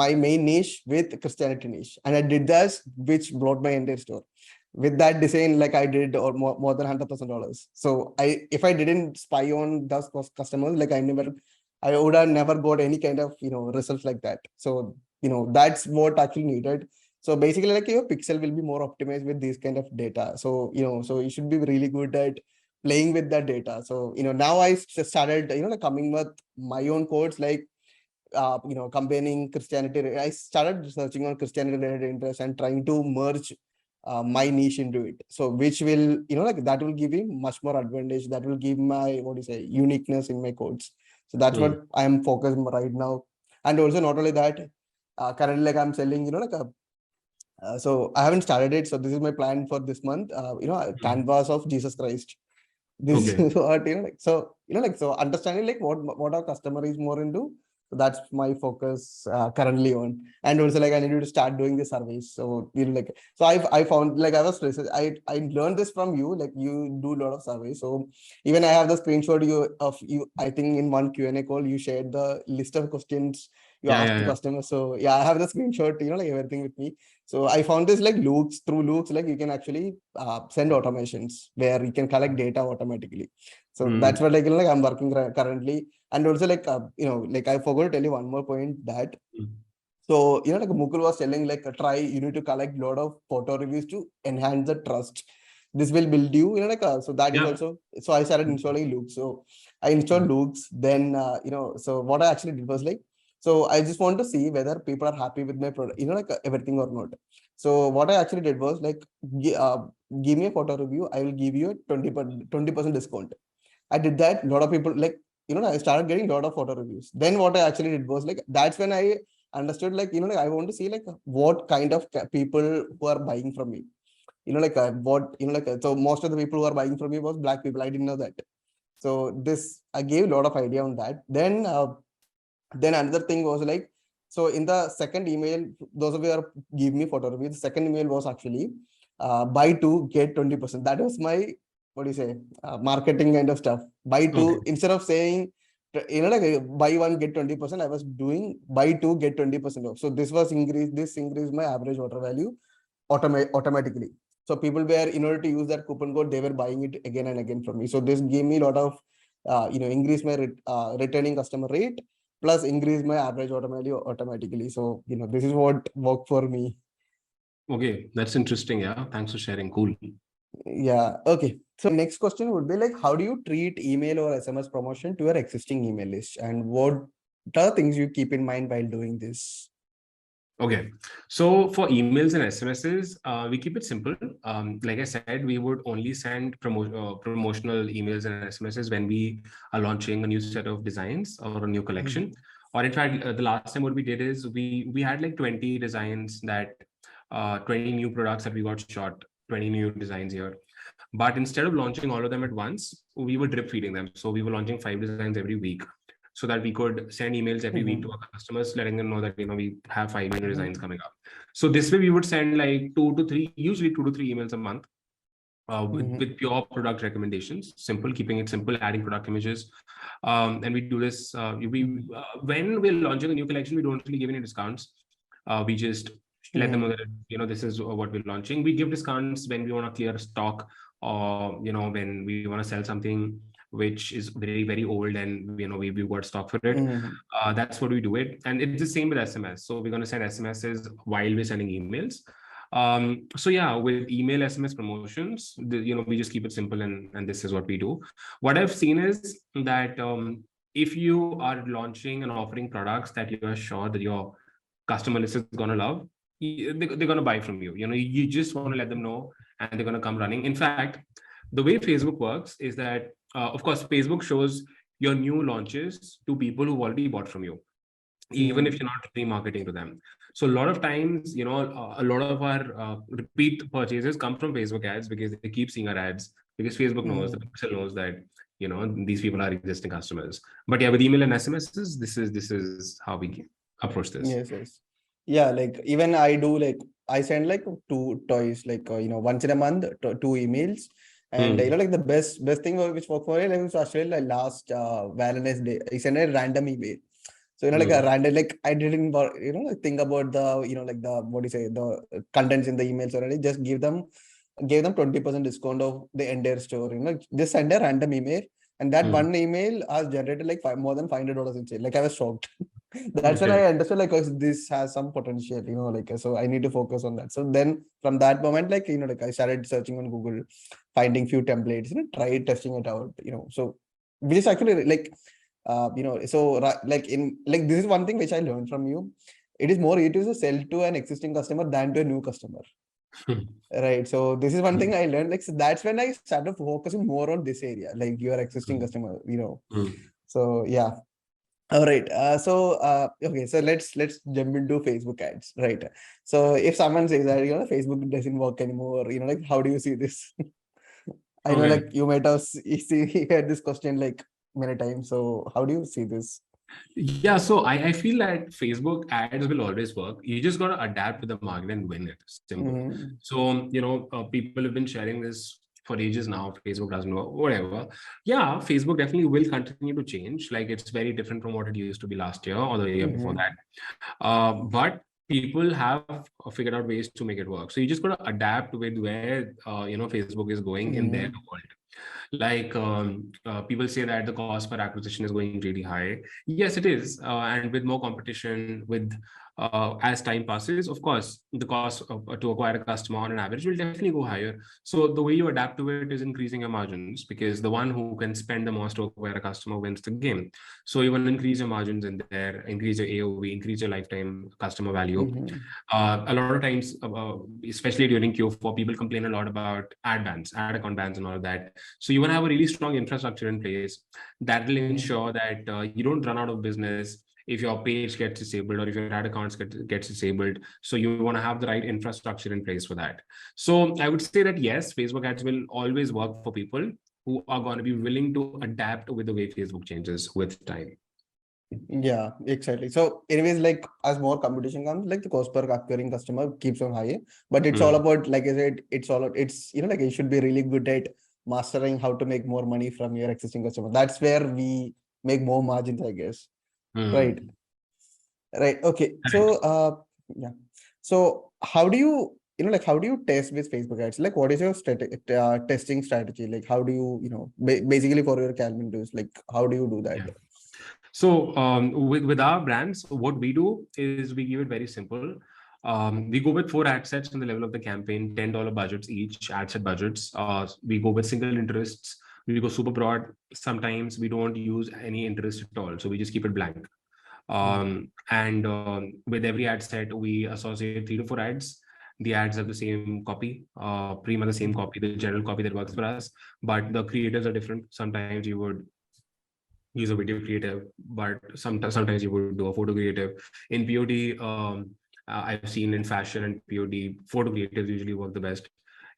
my main niche with Christianity niche. And I did this, which brought my entire store. With that design, like I did or more than $100,000. So if I didn't spy on those customers, like I would have never got any kind of, results like that. So, that's what actually needed. So basically, like your pixel will be more optimized with this kind of data. So, so you should be really good at playing with that data. So, now I started, like coming with my own codes, like combining Christianity. I started researching on Christianity related interests and trying to merge my niche into it. So which will, like that will give me much more advantage. That will give my, what do you say, uniqueness in my codes. So that's what I am focused right now. And also not only that, currently like I'm selling, like so I haven't started it. So this is my plan for this month. A canvas of Jesus Christ. This Okay. is what, so understanding like what our customer is more into. So that's my focus currently on. And also like I needed to start doing the surveys. So like so I found like I was I learned this from you. Like you do a lot of surveys. So even I have the screenshot of you. I think in one Q&A call you shared the list of questions you Yeah, asked yeah, to yeah. customers. So yeah, I have the screenshot. Like everything with me. So I found this like loops, through loops, like you can actually send automations where you can collect data automatically. So that's what like, like I'm working currently. And also like, like I forgot to tell you one more point that, so, like Mukul was telling, like you need to collect a lot of photo reviews to enhance the trust. This will build you, like, so that is Yeah. also, so I started installing loops. So I installed loops. Then, so what I actually did was like, so I just want to see whether people are happy with my product, like everything or not. So what I actually did was like, give me a photo review. I will give you a 20% discount. I did that. A lot of people like, I started getting a lot of photo reviews. Then what I actually did was like, that's when I understood like, like I want to see like what kind of people who are buying from me. Like what, like, so most of the people who are buying from me was black people. I didn't know that. So this, I gave a lot of idea on that. Then another thing was like, so in the second email, those of you are give me photo review. The second email was actually buy two, get 20%. That was my, what do you say, marketing kind of stuff. Buy Okay. two, instead of saying, like buy one, get 20%, I was doing buy two, get 20% off. So this increased my average order value automatically. So people were, in order to use that coupon code, they were buying it again and again from me. So this gave me a lot of, increase my returning customer rate, plus increase my average order value automatically. So, this is what worked for me. Okay. That's interesting. Yeah. Thanks for sharing. Cool. Yeah. Okay. So next question would be like, how do you treat email or SMS promotion to your existing email list? And what are the things you keep in mind while doing this? Okay. So for emails and SMSs, we keep it simple. Like I said, we would only send promotional emails and SMSs when we are launching a new set of designs or a new collection. Or in fact, the last time what we did is we had like 20 designs that 20 new products that we got shot, 20 new designs here. But instead of launching all of them at once, we were drip feeding them. So we were launching 5 designs every week so that we could send emails every week to our customers, letting them know that we have 5 new designs coming up. So this way we would send like 2 to 3, usually 2 to 3 emails a month, with pure product recommendations, simple, keeping it simple, adding product images. And we do this, when we're launching a new collection, we don't really give any discounts. We just let them know that, this is what we're launching. We give discounts when we want to clear stock, or, when we want to sell something which is very, very old and, we've got stock for it. That's what we do it. And it's the same with SMS. So we're going to send SMSs while we're sending emails. So yeah, with email SMS promotions, we just keep it simple, and this is what we do. What I've seen is that, if you are launching and offering products that you are sure that your customer list is going to love, they're going to buy from you. You just want to let them know, and they're going to come running. In fact, the way Facebook works is that, of course, Facebook shows your new launches to people who've already bought from you, even if you're not remarketing to them. So a lot of times, a lot of our repeat purchases come from Facebook ads, because they keep seeing our ads, because Facebook knows, the pixel knows that, these people are existing customers. But yeah, with email and SMSs, this is how we approach this. Yes, yes. Yeah, like even I do, like I send like two toys, like once in a month, two emails. And Hmm. like the best thing which worked for me, like was actually like last Valentine's Day, I sent a random email. So like a Hmm. random, like I didn't like think about the like the what do you say, the contents in the emails already. Just gave them 20% discount of the entire store. Just send a random email, and that Hmm. one email has generated like more than $500 in sale. Like I was shocked. That's when I Okay. understood like, oh, this has some potential. Like so I need to focus on that. So then from that moment, like like I started searching on Google, finding few templates. Try testing it out. So which is actually like so like in like this is one thing which I learned from you. It is more easy to sell to an existing customer than to a new customer. Right. So this is one thing I learned. Like so that's when I started focusing more on this area, like your existing customer. Hmm. So yeah. All right. Okay. So let's jump into Facebook ads. Right. So if someone says that Facebook doesn't work anymore, like how do you see this? I know Okay. like you might have heard this question like many times. So how do you see this? Yeah, so I feel that Facebook ads will always work. You just got to adapt to the market and win it. Simple. Mm-hmm. So, people have been sharing this for ages now. Facebook doesn't know, whatever. Yeah, Facebook definitely will continue to change. Like it's very different from what it used to be last year or the year before Mm-hmm. that. But people have figured out ways to make it work. So you just got to adapt with where, Facebook is going in their Mm-hmm. world. Like people say that the cost per acquisition is going really high. Yes, it is, and with more competition, with as time passes, of course the cost to acquire a customer on an average will definitely go higher. So the way you adapt to it is increasing your margins, because the one who can spend the most to acquire a customer wins the game. So you want to increase your margins in there, increase your AOV, increase your lifetime customer value. Mm-hmm. A lot of times, especially during Q4, people complain a lot about ad bans, ad account bans, and all of that. So you want to have a really strong infrastructure in place that will ensure that you don't run out of business if your page gets disabled or if your ad accounts gets disabled. So you want to have the right infrastructure in place for that. So I would say that yes, Facebook ads will always work for people who are going to be willing to adapt with the way Facebook changes with time. Yeah, exactly. So, anyways, like as more competition comes, like the cost per acquiring customer keeps on higher. But it's all Mm. about, like I said, it's like you should be really good at mastering how to make more money from your existing customer. That's where we make more margins, I guess. Right. Mm. Right. Okay. So, Correct. yeah. So, how do you, like, how do you test with Facebook ads? Like, what is your testing strategy? Like, how do you, basically for your calendars, like, how do you do that? Yeah. So with our brands, what we do is we give it very simple. We go with 4 ad sets on the level of the campaign, $10 budgets each, ad set budgets. We go with single interests. We go super broad. Sometimes we don't use any interest at all. So we just keep it blank. And with every ad set, we associate 3 to 4 ads. The ads have the same copy, pretty much the same Mhm. copy, the general copy that works for us. But the creators are different. Sometimes you would use a video creative, but sometimes you would do a photo creative. In POD, I've seen in fashion and POD, photo creatives usually work the best.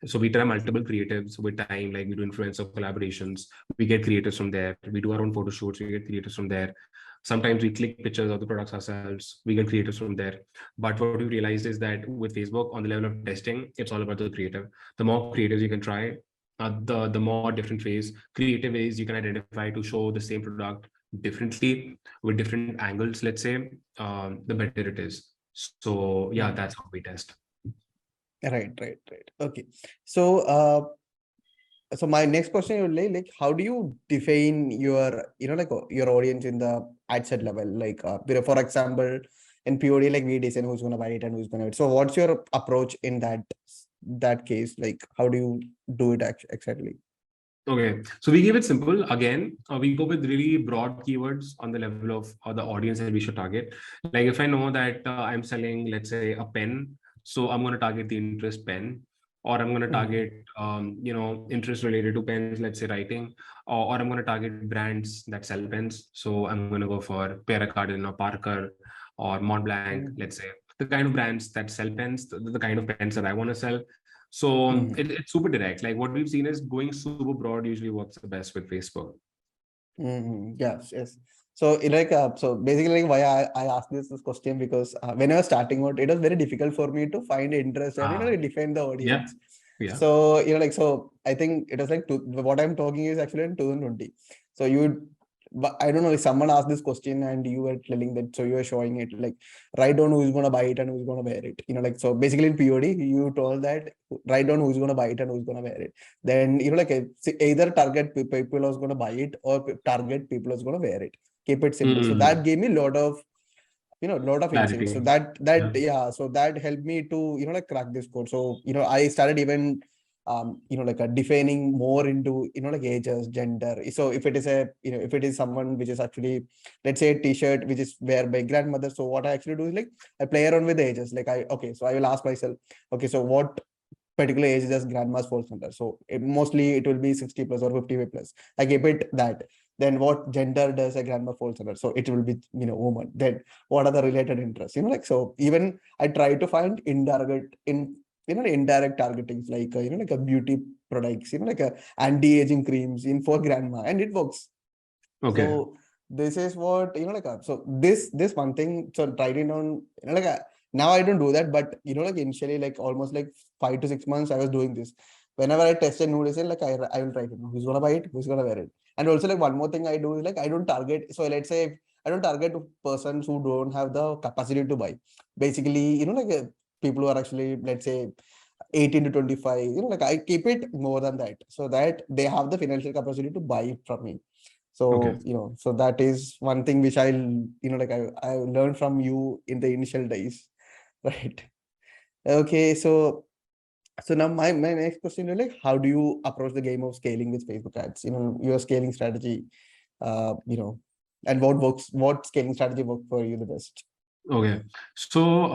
So we try multiple creatives with time, like we do influencer collaborations, we get creators from there. We do our own photo shoots, we get creators from there. Sometimes we click pictures of the products ourselves, we get creators from there. But what we realized is that with Facebook, on the level of testing, it's all about the creative. The more creatives you can try, the more different ways, creative ways you can identify to show the same product differently with different angles, let's say, the better it is. So yeah, that's how we test. Right, right, right. Okay. So, so my next question would be like, how do you define your, like your audience in the ad set level? Like, for example, in POD, like we decide who's gonna buy it and who's gonna. So, what's your approach in that case? Like, how do you do it exactly? Okay, so we give it simple. Again, we go with really broad keywords on the level of the audience that we should target. Like if I know that I'm selling, let's say, a pen, so I'm going to target the interest pen, or I'm going to Mhm. target, interest related to pens, let's say writing, or I'm going to target brands that sell pens. So I'm going to go for Pierre Cardin or Parker or Montblanc, let's say, the kind of brands that sell pens, the kind of pens that I want to sell. So Mhm. it's super direct. Like what we've seen is going super broad usually works the best with Facebook. Yes, yes. So so basically like why I asked this question because when I was starting out, it was very difficult for me to find interest and Ah, define the yeah, audience. yeah. So so I think it was like what I'm talking is actually in 2020. So but I don't know if someone asked this question and you were telling that, so you were showing it like write down who's gonna buy it and who's gonna wear it. So basically in POD you told that write down who's gonna buy it and who's gonna wear it. Then either target people who's going to buy it or target people who's going to wear it. Keep it simple. So that Mm, gave me a lot of insights. So clarity. that Yeah. yeah, so that helped me to crack this code. So I started even defining more into ages, gender. So if it is if it is someone which is actually, let's say, a t-shirt which is wear by grandmother, so what I actually do is like I play around with the ages. Like so I will ask myself, okay, so what particular age does grandma's falls under? So mostly it will be 60 plus or 50 plus. I keep it that. Then what gender does a grandma falls under? So it will be woman. Then what are the related interests? So even I try to find indirect targetings like like a beauty products, like a anti-aging creams in for grandma, and it works. Okay. So this is what so this one thing. So writing down now I don't do that, but like initially like almost like 5 to 6 months I was doing this. Whenever I test a new design, like I will try to know who's gonna buy it, who's gonna wear it. And also like one more thing I do is like I don't target. So let's say I don't target persons who don't have the capacity to buy. Basically, people who are actually, let's say, 18 to 25, like I keep it more than that so that they have the financial capacity to buy it from me. So Okay. so that is one thing which like I learned from you in the initial days. Right. Okay, so now my next question is like, how do you approach the game of scaling with Facebook ads? Your scaling strategy, and what scaling strategy worked for you the best? Okay. So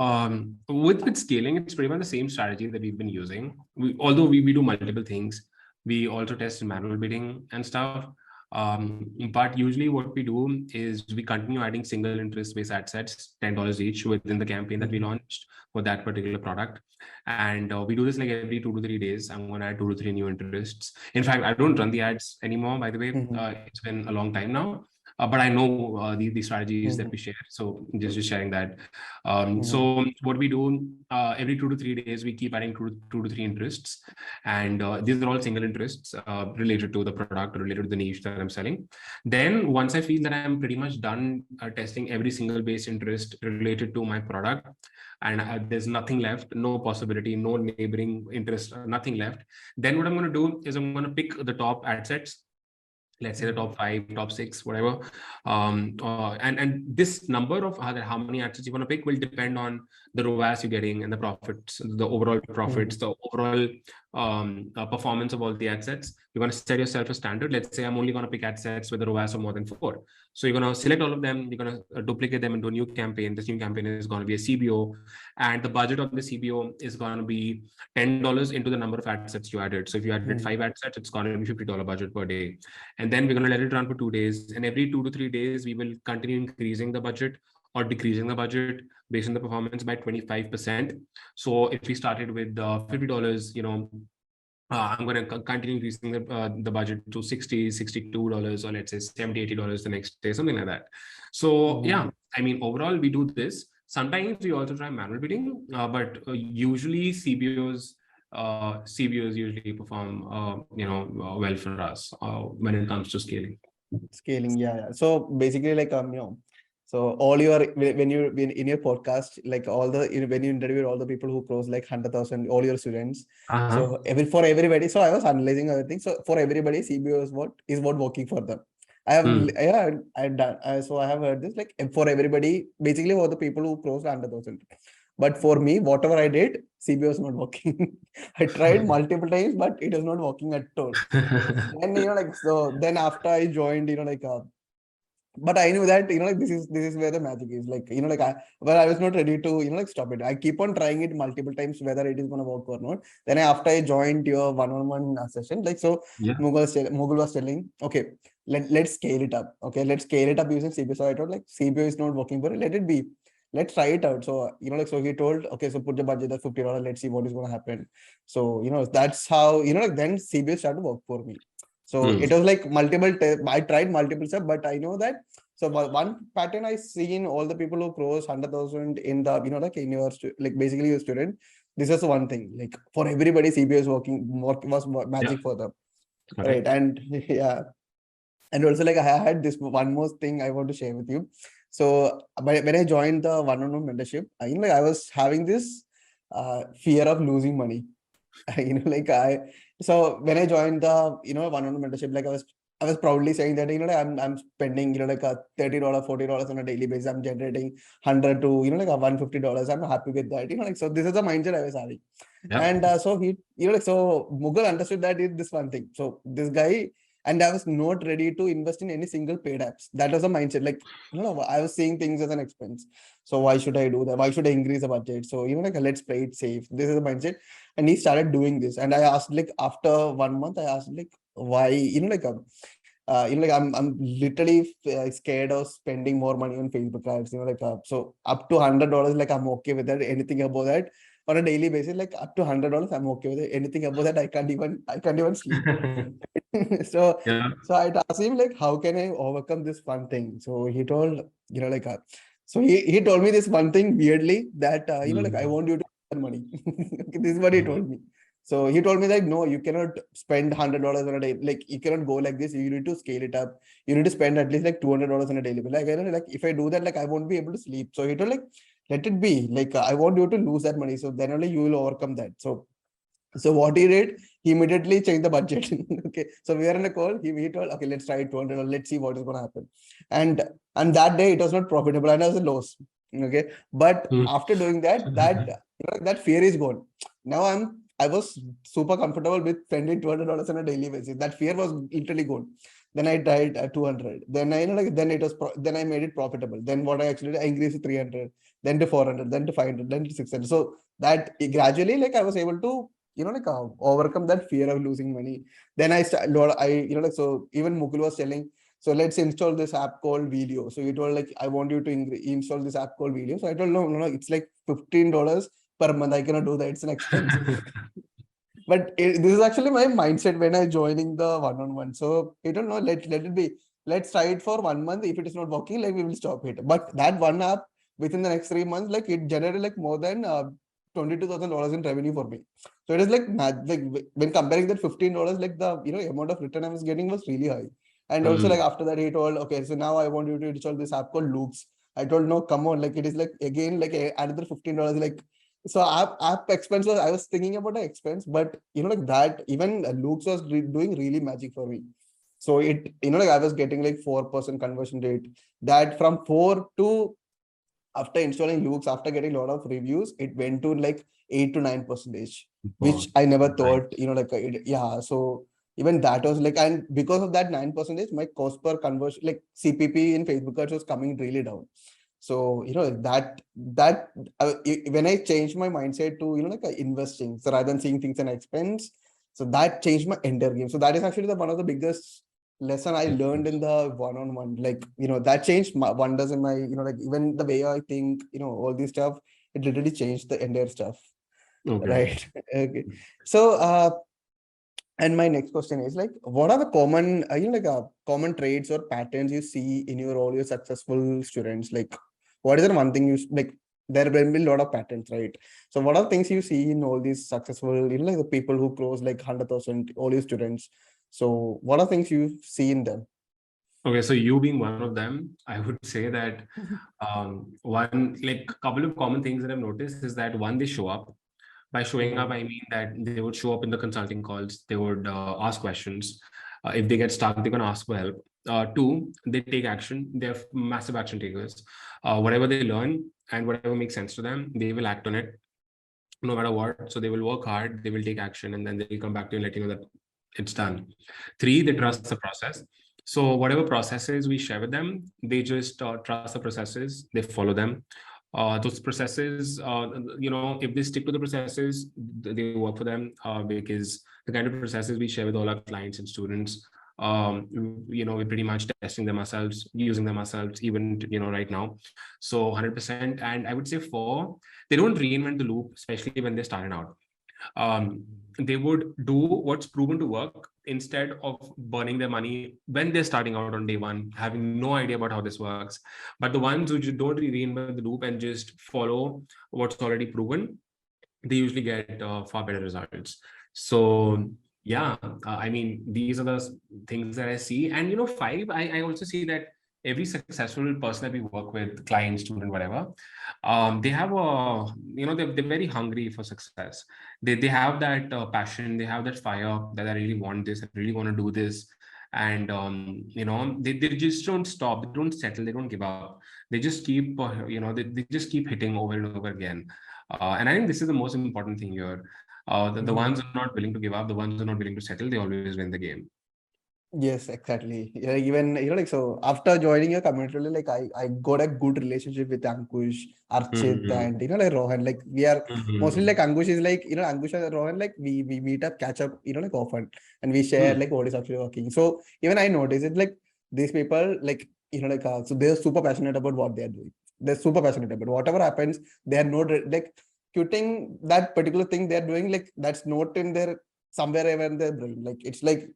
with scaling, it's pretty much the same strategy that we've been using. Although we do multiple things, we also test manual bidding and stuff. But usually what we do is we continue adding single interest based ad sets, $10 each within the campaign that we Mhm. launched for that particular product. And we do this like every 2 to 3 days. I'm going to add 2 to 3 new interests. In fact, I don't run the ads anymore, by the way. Mhm. It's been a long time now. But I know the strategies that we Mhm. share. So just sharing that. Mhm. So what we do every 2 to 3 days, we keep adding two to three interests, and these are all single interests related to the product, related to the niche that I'm selling. Then once I feel that I'm pretty much done testing every single base interest related to my product, and there's nothing left, no possibility, no neighboring interest, nothing left. Then what I'm going to do is I'm going to pick the top ad sets, let's say the Mhm. top five, top six, whatever. And this number of how many assets you want to pick will depend on the ROAS you're getting and the profits, the overall profits, Mhm. the overall performance of all the assets. You're going to set yourself a standard. Let's say I'm only going to pick assets with a ROAS of more than 4. So you're going to select all of them. You're going to duplicate them into a new campaign. This new campaign is going to be a CBO, and the budget of the CBO is going to be $10 into the number of assets you added. So if you added Mhm. 5 assets, it's going to be $50 budget per day, and then we're going to let it run for 2 days, and every 2 to 3 days we will continue increasing the budget or decreasing the budget based on the performance by 25%. So if we started with $50, I'm going to continue increasing the budget to $60, $62, or let's say $70, $80 the next day, something like that. So Mhm. yeah, I mean, overall we do this. Sometimes we also try manual bidding, but usually CBOs usually perform well for us when it comes to scaling. Scaling, yeah, yeah. So basically, like so all your when you in your podcast, like all the when you interview all the people who close like 100,000, all your students. Uh-huh. So for everybody. So I was analyzing everything. So for everybody, CBO is what working for them. I have Hmm. yeah I've done so I have heard this like for everybody, basically for the people who closed 100,000. But for me, whatever I did, CBO is not working. I tried multiple times, but it is not working at all. Then so then after I joined, but I knew that like this is where the magic is. Like I was not ready to like stop it. I keep on trying it multiple times whether it is gonna work or not. Then after I joined your one-on-one session, like so Yeah. Mughal was telling, okay, let's scale it up. Okay, let's scale it up using CBO. So I thought like CBO is not working for it. Let it be. Let's try it out. So so he told, okay, so put the budget at $50. Let's see what is gonna happen. So that's how then CBO started to work for me. So it was like multiple, I tried multiple steps, but I know that. So one pattern I see in all the people who cross 100,000 in the, like in your, like basically your student, this is one thing, like for everybody, CPO is was Yeah, magic for them. Right. correct. And yeah. And also like I had this one more thing I want to share with you. So when I joined the one-on-one mentorship, like I was having this fear of losing money. Like so when I joined the, one-on-one mentorship, like I was proudly saying that, like I'm spending, like a $30, $40 on a daily basis. I'm generating 100 to, like a $150. I'm happy with that, like, so this is the mindset I was having. Yeah. And so he, like, so Mughal understood that is this one thing. So this guy, and I was not ready to invest in any single paid apps. That was the mindset. Like, I was seeing things as an expense. So why should I do that? Why should I increase the budget? So, like, let's play it safe. This is the mindset. And he started doing this. And I asked, like, after 1 month, I asked, like, why, like I'm literally scared of spending more money on Facebook ads, like, so up to $100, like I'm okay with that. Anything above that on a daily basis, like up to $100, I'm okay with it. Anything above that, I can't even sleep. so Yeah. so I asked him, like, how can I overcome this one thing? So he told, like, so he told me this one thing weirdly that, like, I want you to earn money. This is what he told me. So he told me that no, you cannot spend $100 on a day. Like you cannot go like this. You need to scale it up. You need to spend at least like $200 on a daily. Like like if I do that, like I won't be able to sleep. So he told, like, let it be. Like I want you to lose that money. So then only you will overcome that. So what he did, he immediately changed the budget. Okay, so we were in a call. He told, okay, let's try 200. Let's see what is going to happen. And and that day it was not profitable and it was a loss. Okay, but Mm. after doing that, that fear is gone. Now I was super comfortable with spending $200 on a daily basis. That fear was literally gone. Then I tried 200. Then I like then it was then I made it profitable. Then what I actually did, I increased to 300, then to 400, then to 500, then to 600. So that gradually, like I was able to, like overcome that fear of losing money. Then like, so even Mukul was telling, so let's install this app called Video. So he told, like, I want you to install this app called Video. So I told, no, it's like $15 per month. I cannot do that. It's an expense. But this is actually my mindset when I joining the one-on-one. So I don't know, let it be. Let's try it for 1 month. If it is not working, like we will stop it. But that one app within the next 3 months, like it generated like more than $22,000 in revenue for me. So it is like when comparing that $15, like the amount of return I was getting was really high. And also like Mm. after that he told, okay, so now I want you to install this app called Loops. I told, no, come on, like it is like again like another $15. Like so app expense was, I was thinking about the expense, but like that even Loops was doing really magic for me. So it like I was getting like 4% conversion rate. That from 4 to, after installing Loops, after getting a lot of reviews, it went to like 8 to 9%, which Oh, I never nice. thought, like yeah. So even that was like, and because of that 9%, my cost per conversion, like CPP in Facebook ads was coming really down. So when I changed my mindset to like investing, so rather than seeing things an expense, so that changed my entire game. So that is actually the one of the biggest lesson I learned in the one-on-one. Like that changed wonders in my like even the way I think, all this stuff. It literally changed the entire stuff. Okay. Right. Okay. So and my next question is like, what are the common, common traits or patterns you see in all your successful students? Like, what is the one thing like? There will be a lot of patterns, right? So, what are things you see in all these successful, like the people who close like 100,000, all your students? So, what are things you see in them? Okay, so you being one of them, I would say that one like couple of common things that I've noticed is that one, they show up. By showing up, Hmm. I mean that they would show up in the consulting calls. They would ask questions. If they get stuck, they're gonna ask for help. Two, they take action. They're massive action takers. Whatever they learn and whatever makes sense to them, they will act on it no matter what. So they will work hard, they will take action, and then they'll come back to you and let you know that it's done. Three, they trust the process. So whatever processes we share with them, they just trust the processes, they follow them. Those processes, if they stick to the processes, they work for them because the kind of processes we share with all our clients and students, we're pretty much testing them ourselves, using them ourselves, even right now. So 100%. And I would say four, they don't reinvent the loop, especially when they're starting out. They would do what's proven to work instead of burning their money when they're starting out on day one, having no idea about how this works, but the ones who just don't really reinvent the loop and just follow what's already proven, they usually get far better results. So yeah, I mean, these are the things that I see. And five, I also see that every successful person that we work with, client, student, whatever, they have a, they're very hungry for success. They have that passion, they have that fire that I really want this, I really want to do this. And they just don't stop, they don't settle, they don't give up. They just keep they just keep hitting over and over again. And I think this is the most important thing here. The ones who are not willing to give up, the ones who are not willing to settle, they always win the game. Yes, exactly. Yeah, even like so after joining your community, like I got a good relationship with Ankush, Archit, Mhm. and like Rohan. Like we are mostly like Mhm. Ankush is like Ankush and Rohan, like we meet up, catch up, like often, and we share Mhm. like what is actually working. So even I notice it, like these people like like so they're super passionate about what they are doing. They're super passionate about whatever happens. They are not like quitting that particular thing they're doing. Like that's not in their somewhere ever in their brain. Like it's like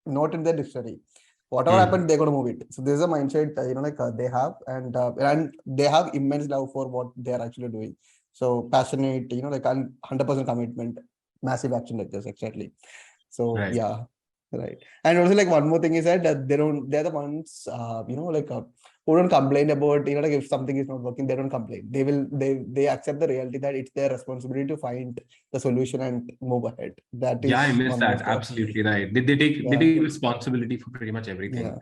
not in their dictionary. Whatever happened, Mhm. they're going to move it. So this is a mindset, like they have, and they have immense love for what they are actually doing. So passionate, like 100% commitment, massive action like this, exactly. So Right. yeah, right. And also like one more thing is that they're the ones, who don't complain about, like if something is not working, they don't complain. They accept the reality that it's their responsibility to find the solution and move ahead. That Yeah, I is miss one more that. stuff. Absolutely right. They Yeah. take responsibility for pretty much everything. Yeah.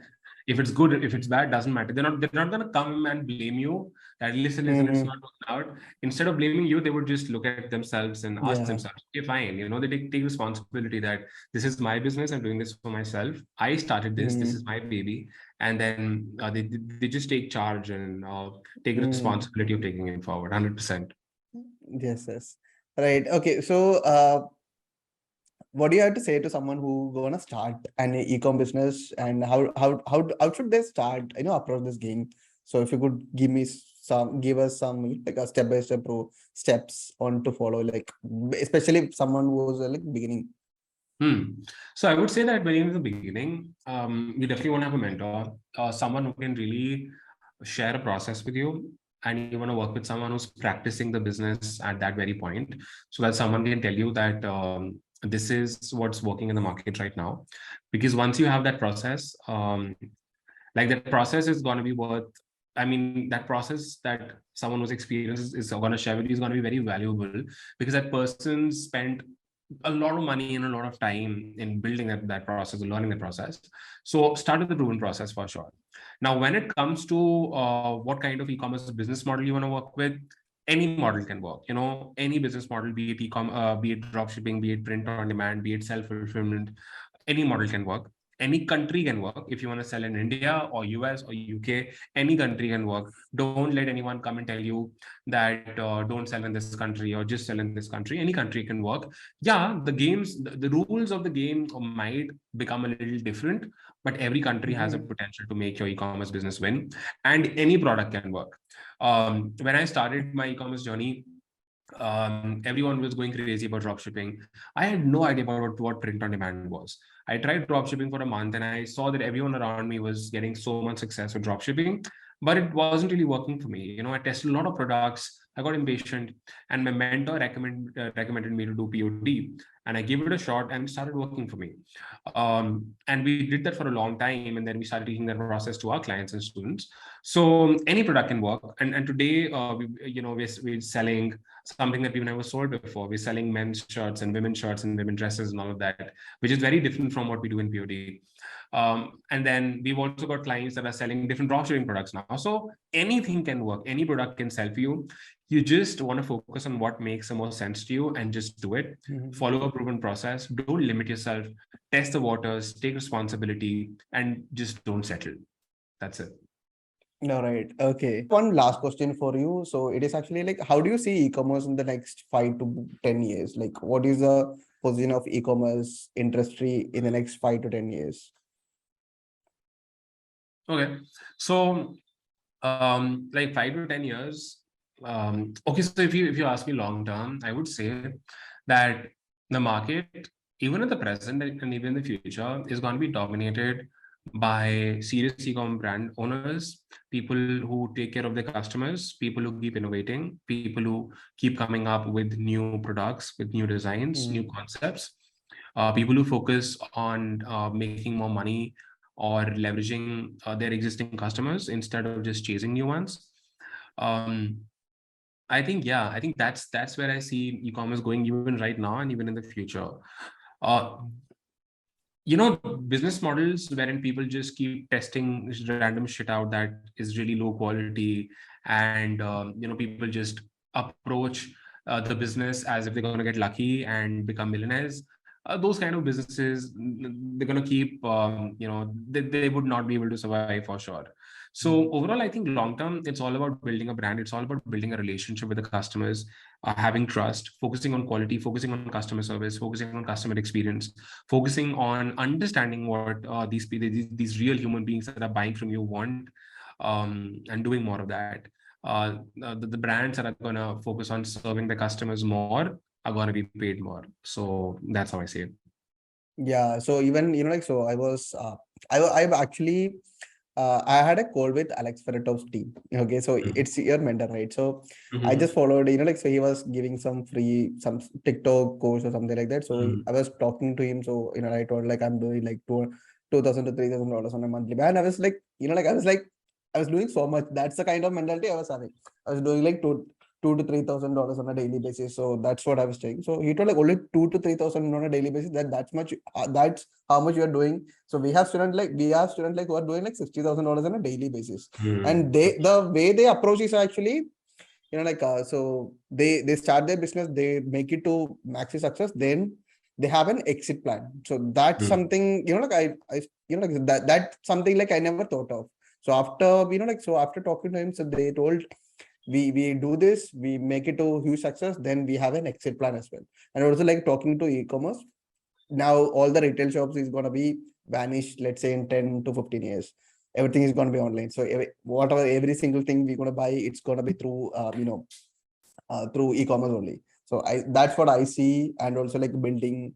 If it's good, if it's bad, doesn't matter. They're not gonna come and blame you that listen, it's not Hmm. working out. Instead of blaming you, they would just look at themselves and ask Yeah. themselves, okay, fine. They take responsibility that this is my business. I'm doing this for myself. I started this. This is Mm. my baby. And then they just take charge and take Mm. responsibility of taking it forward. 100%. Yes, yes. Right. Okay. So, what do you have to say to someone who gonna start an e-com business, and how should they start? Approach this game. So, if you could give us some like a step by step steps on to follow, like especially someone who's like beginning. Hmm. So I would say that very in the beginning, you definitely want to have a mentor, someone who can really share a process with you, and you want to work with someone who's practicing the business at that very point, so that someone can tell you that this is what's working in the market right now. Because once you have that process, like that process is going to be worth. I mean, that process that someone who's experienced is going to share with you is going to be very valuable, because that person spent a lot of money and a lot of time in building that process, learning the process. So start with the proven process for sure. Now, when it comes to what kind of e-commerce business model you want to work with, any model can work. Any business model, be it be it drop shipping, be it print on demand, be it self-fulfillment, any model can work. Any country can work. If you want to sell in India or US or UK, any country can work. Don't let anyone come and tell you that don't sell in this country or just sell in this country. Any country can work. Yeah, the rules of the game might become a little different, but every country has a Mm-hmm. potential to make your e-commerce business win, and any product can work. When I started my e-commerce journey, everyone was going crazy about dropshipping. I had no idea about what print on demand was. I tried dropshipping for a month and I saw that everyone around me was getting so much success with dropshipping, but it wasn't really working for me. I tested a lot of products, I got impatient, and my mentor recommended me to do POD, and I gave it a shot and it started working for me. And we did that for a long time, and then we started taking that process to our clients and students. So any product can work. And today, we're selling something that we've never sold before. We're selling men's shirts and women's shirts and women's dresses and all of that, which is very different from what we do in POD. And then we've also got clients that are selling different dropshipping products now. So anything can work. Any product can sell for you. You just want to focus on what makes the most sense to you and just do it. Mm-hmm. Follow a proven process. Don't limit yourself. Test the waters. Take responsibility, and just don't settle. That's it. All right. Okay. One last question for you. So it is actually like, how do you see e-commerce in the next 5 to 10 years? Like, what is the position of e-commerce industry in the next 5 to 10 years? Okay. So like 5 to 10 years. Okay, so if you ask me long term, I would say that the market even in the present and even in the future, is going to be dominated by serious e-com brand owners, people who take care of their customers, people who keep innovating, people who keep coming up with new products, with new designs, new Mm. concepts, people who focus on making more money or leveraging their existing customers instead of just chasing new ones. Um, I think that's where I see e-commerce going even right now and even in the future. Uh, Business models wherein people just keep testing random shit out that is really low quality, and people just approach the business as if they're going to get lucky and become millionaires. Those kind of businesses, they're going to keep, they would not be able to survive for sure. So overall, I think long term, it's all about building a brand. It's all about building a relationship with the customers, having trust, focusing on quality, focusing on customer service, focusing on customer experience, focusing on understanding what these real human beings that are buying from you want, and doing more of that. The brands that are going to focus on serving the customers more are going to be paid more. So that's how I see it. Yeah, so even so I was I've actually I had a call with Alex Ferretov's team. Okay, so Mhm. it's your mentor, right? So I just Mhm. followed, so he was giving some free some TikTok course or something like that. So I Mhm. was talking to him. So I told like I'm doing like $2,000 to $3,000 on a monthly, and I was like, I was doing so much. That's the kind of mentality I was having. I was doing like two to $3,000 on a daily basis. So that's what I was saying. So he told like only 2 to 3,000 on a daily basis. That's much. That's how much you are doing. So we have students who are doing like $60,000 on a daily basis, and Mhm. the way they approach is actually so they start their business, they make it to maxi success, then they have an exit plan. So that's Mhm. something I that's something like I never thought of. So after after talking to him, so they told we do this, we make it to huge success, then we have an exit plan as well. And also like talking to e-commerce, now all the retail shops is going to be vanished, let's say in 10 to 15 years. Everything is going to be online. So whatever every single thing we're going to buy, it's going to be through through e-commerce only. So I that's what I see. And also like building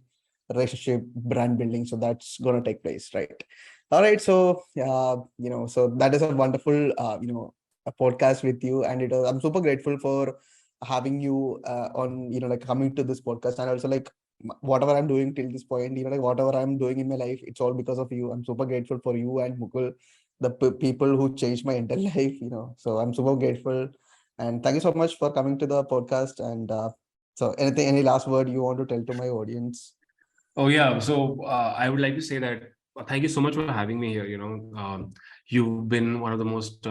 relationship, brand building, so that's going to take place, right? All right, so so that is a wonderful a podcast with you, and I'm super grateful for having you on, like coming to this podcast. And also like whatever I'm doing till this point, like whatever I'm doing in my life, it's all because of you. I'm super grateful for you and Mukul, the people who changed my entire life, so I'm super grateful. And thank you so much for coming to the podcast. And so any last word you want to tell to my audience? Oh yeah, so I would like to say that thank you so much for having me here. You've been one of the most,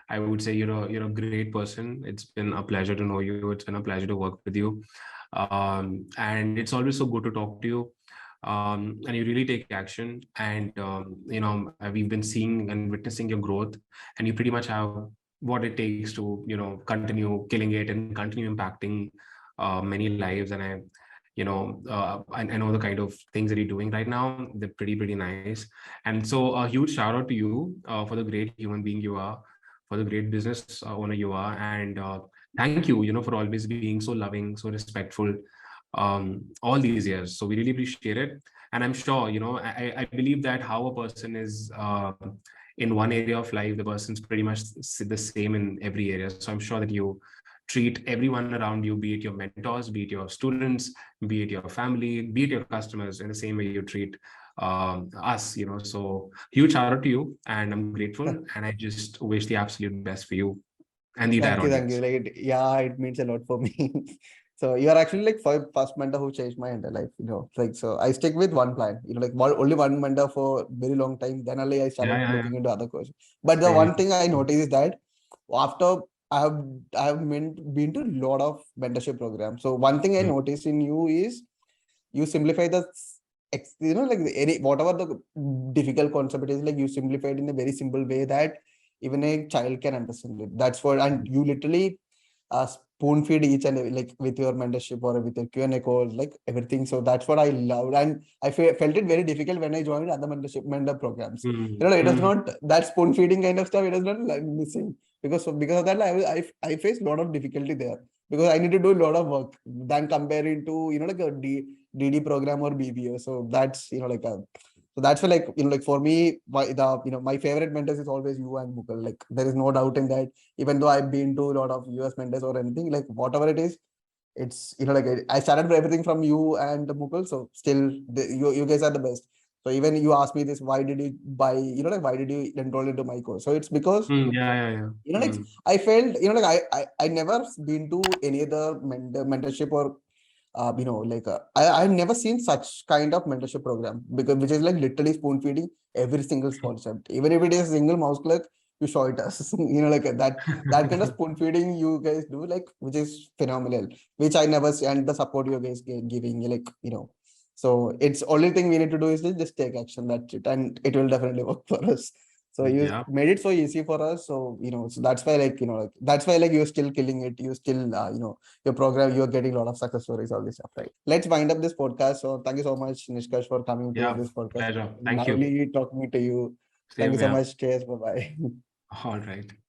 I would say, you're a great person. It's been a pleasure to know you. It's been a pleasure to work with you, and it's always so good to talk to you. And you really take action, and we've been seeing and witnessing your growth, and you pretty much have what it takes to continue killing it and continue impacting many lives. And I know the kind of things that you're doing right now. They're pretty nice. And so a huge shout out to you for the great human being you are, for the great business owner you are, and thank you, for always being so loving, so respectful, all these years. So we really appreciate it. And I'm sure, I believe that how a person is in one area of life, the person's pretty much the same in every area. So I'm sure that you treat everyone around you, be it your mentors, be it your students, be it your family, be it your customers, in the same way you treat us. So huge shout out to you, and I'm grateful, and I just wish the absolute best for you and the entire Thank you. audience. Like, yeah, it means a lot for me. So you are actually like first mentor who changed my entire life. Like so I stick with one plan. Like only one mentor for very long time. Then only I Yeah, started yeah, yeah. looking into other courses. But the one Same. thing I noticed is that after I have been to a lot of mentorship programs. So one thing I Mm, noticed in you is you simplify the like any whatever the difficult concept it is, like you simplify it in a very simple way that even a child can understand it. That's what. And mm, you literally spoon feed each and every, like with your mentorship or with your Q&A call, like everything. So that's what I loved. And I felt it very difficult when I joined other mentor programs. mm, It was mm, not that spoon feeding kind of stuff, it was not like missing. Because of that, I faced a lot of difficulty there, because I need to do a lot of work than comparing to like a DD program or BBO. So that's, like so that's why, like, like for me, my favorite mentors is always you and Mukul. Like there is no doubt in that. Even though I've been to a lot of US mentors or anything, like whatever it is, it's, like I started everything from you and Mukul. So still, you guys are the best. So even you asked me this, why did you buy, like why did you enroll into my course? So it's because, Yeah. like I felt, like I never been to any other mentorship or like I've never seen such kind of mentorship program, because which is like literally spoon feeding every single concept. Even if it is a single mouse click, you show it us. Like that kind of spoon feeding you guys do, like, which is phenomenal, which I never see, and the support you guys giving, like, so it's only thing we need to do is just take action. That's it, and it will definitely work for us. So you Yeah. made it so easy for us. So so that's why, like, like that's why, like, you're still killing it. You still your program, you're getting a lot of success stories, all this stuff, right? Let's wind up this podcast. So thank you so much, Nishkarsh, for coming to Yeah. this podcast. Pleasure. Thank you. Lovely talking to you. Thank Same you so here. much. Cheers. Bye bye. All right.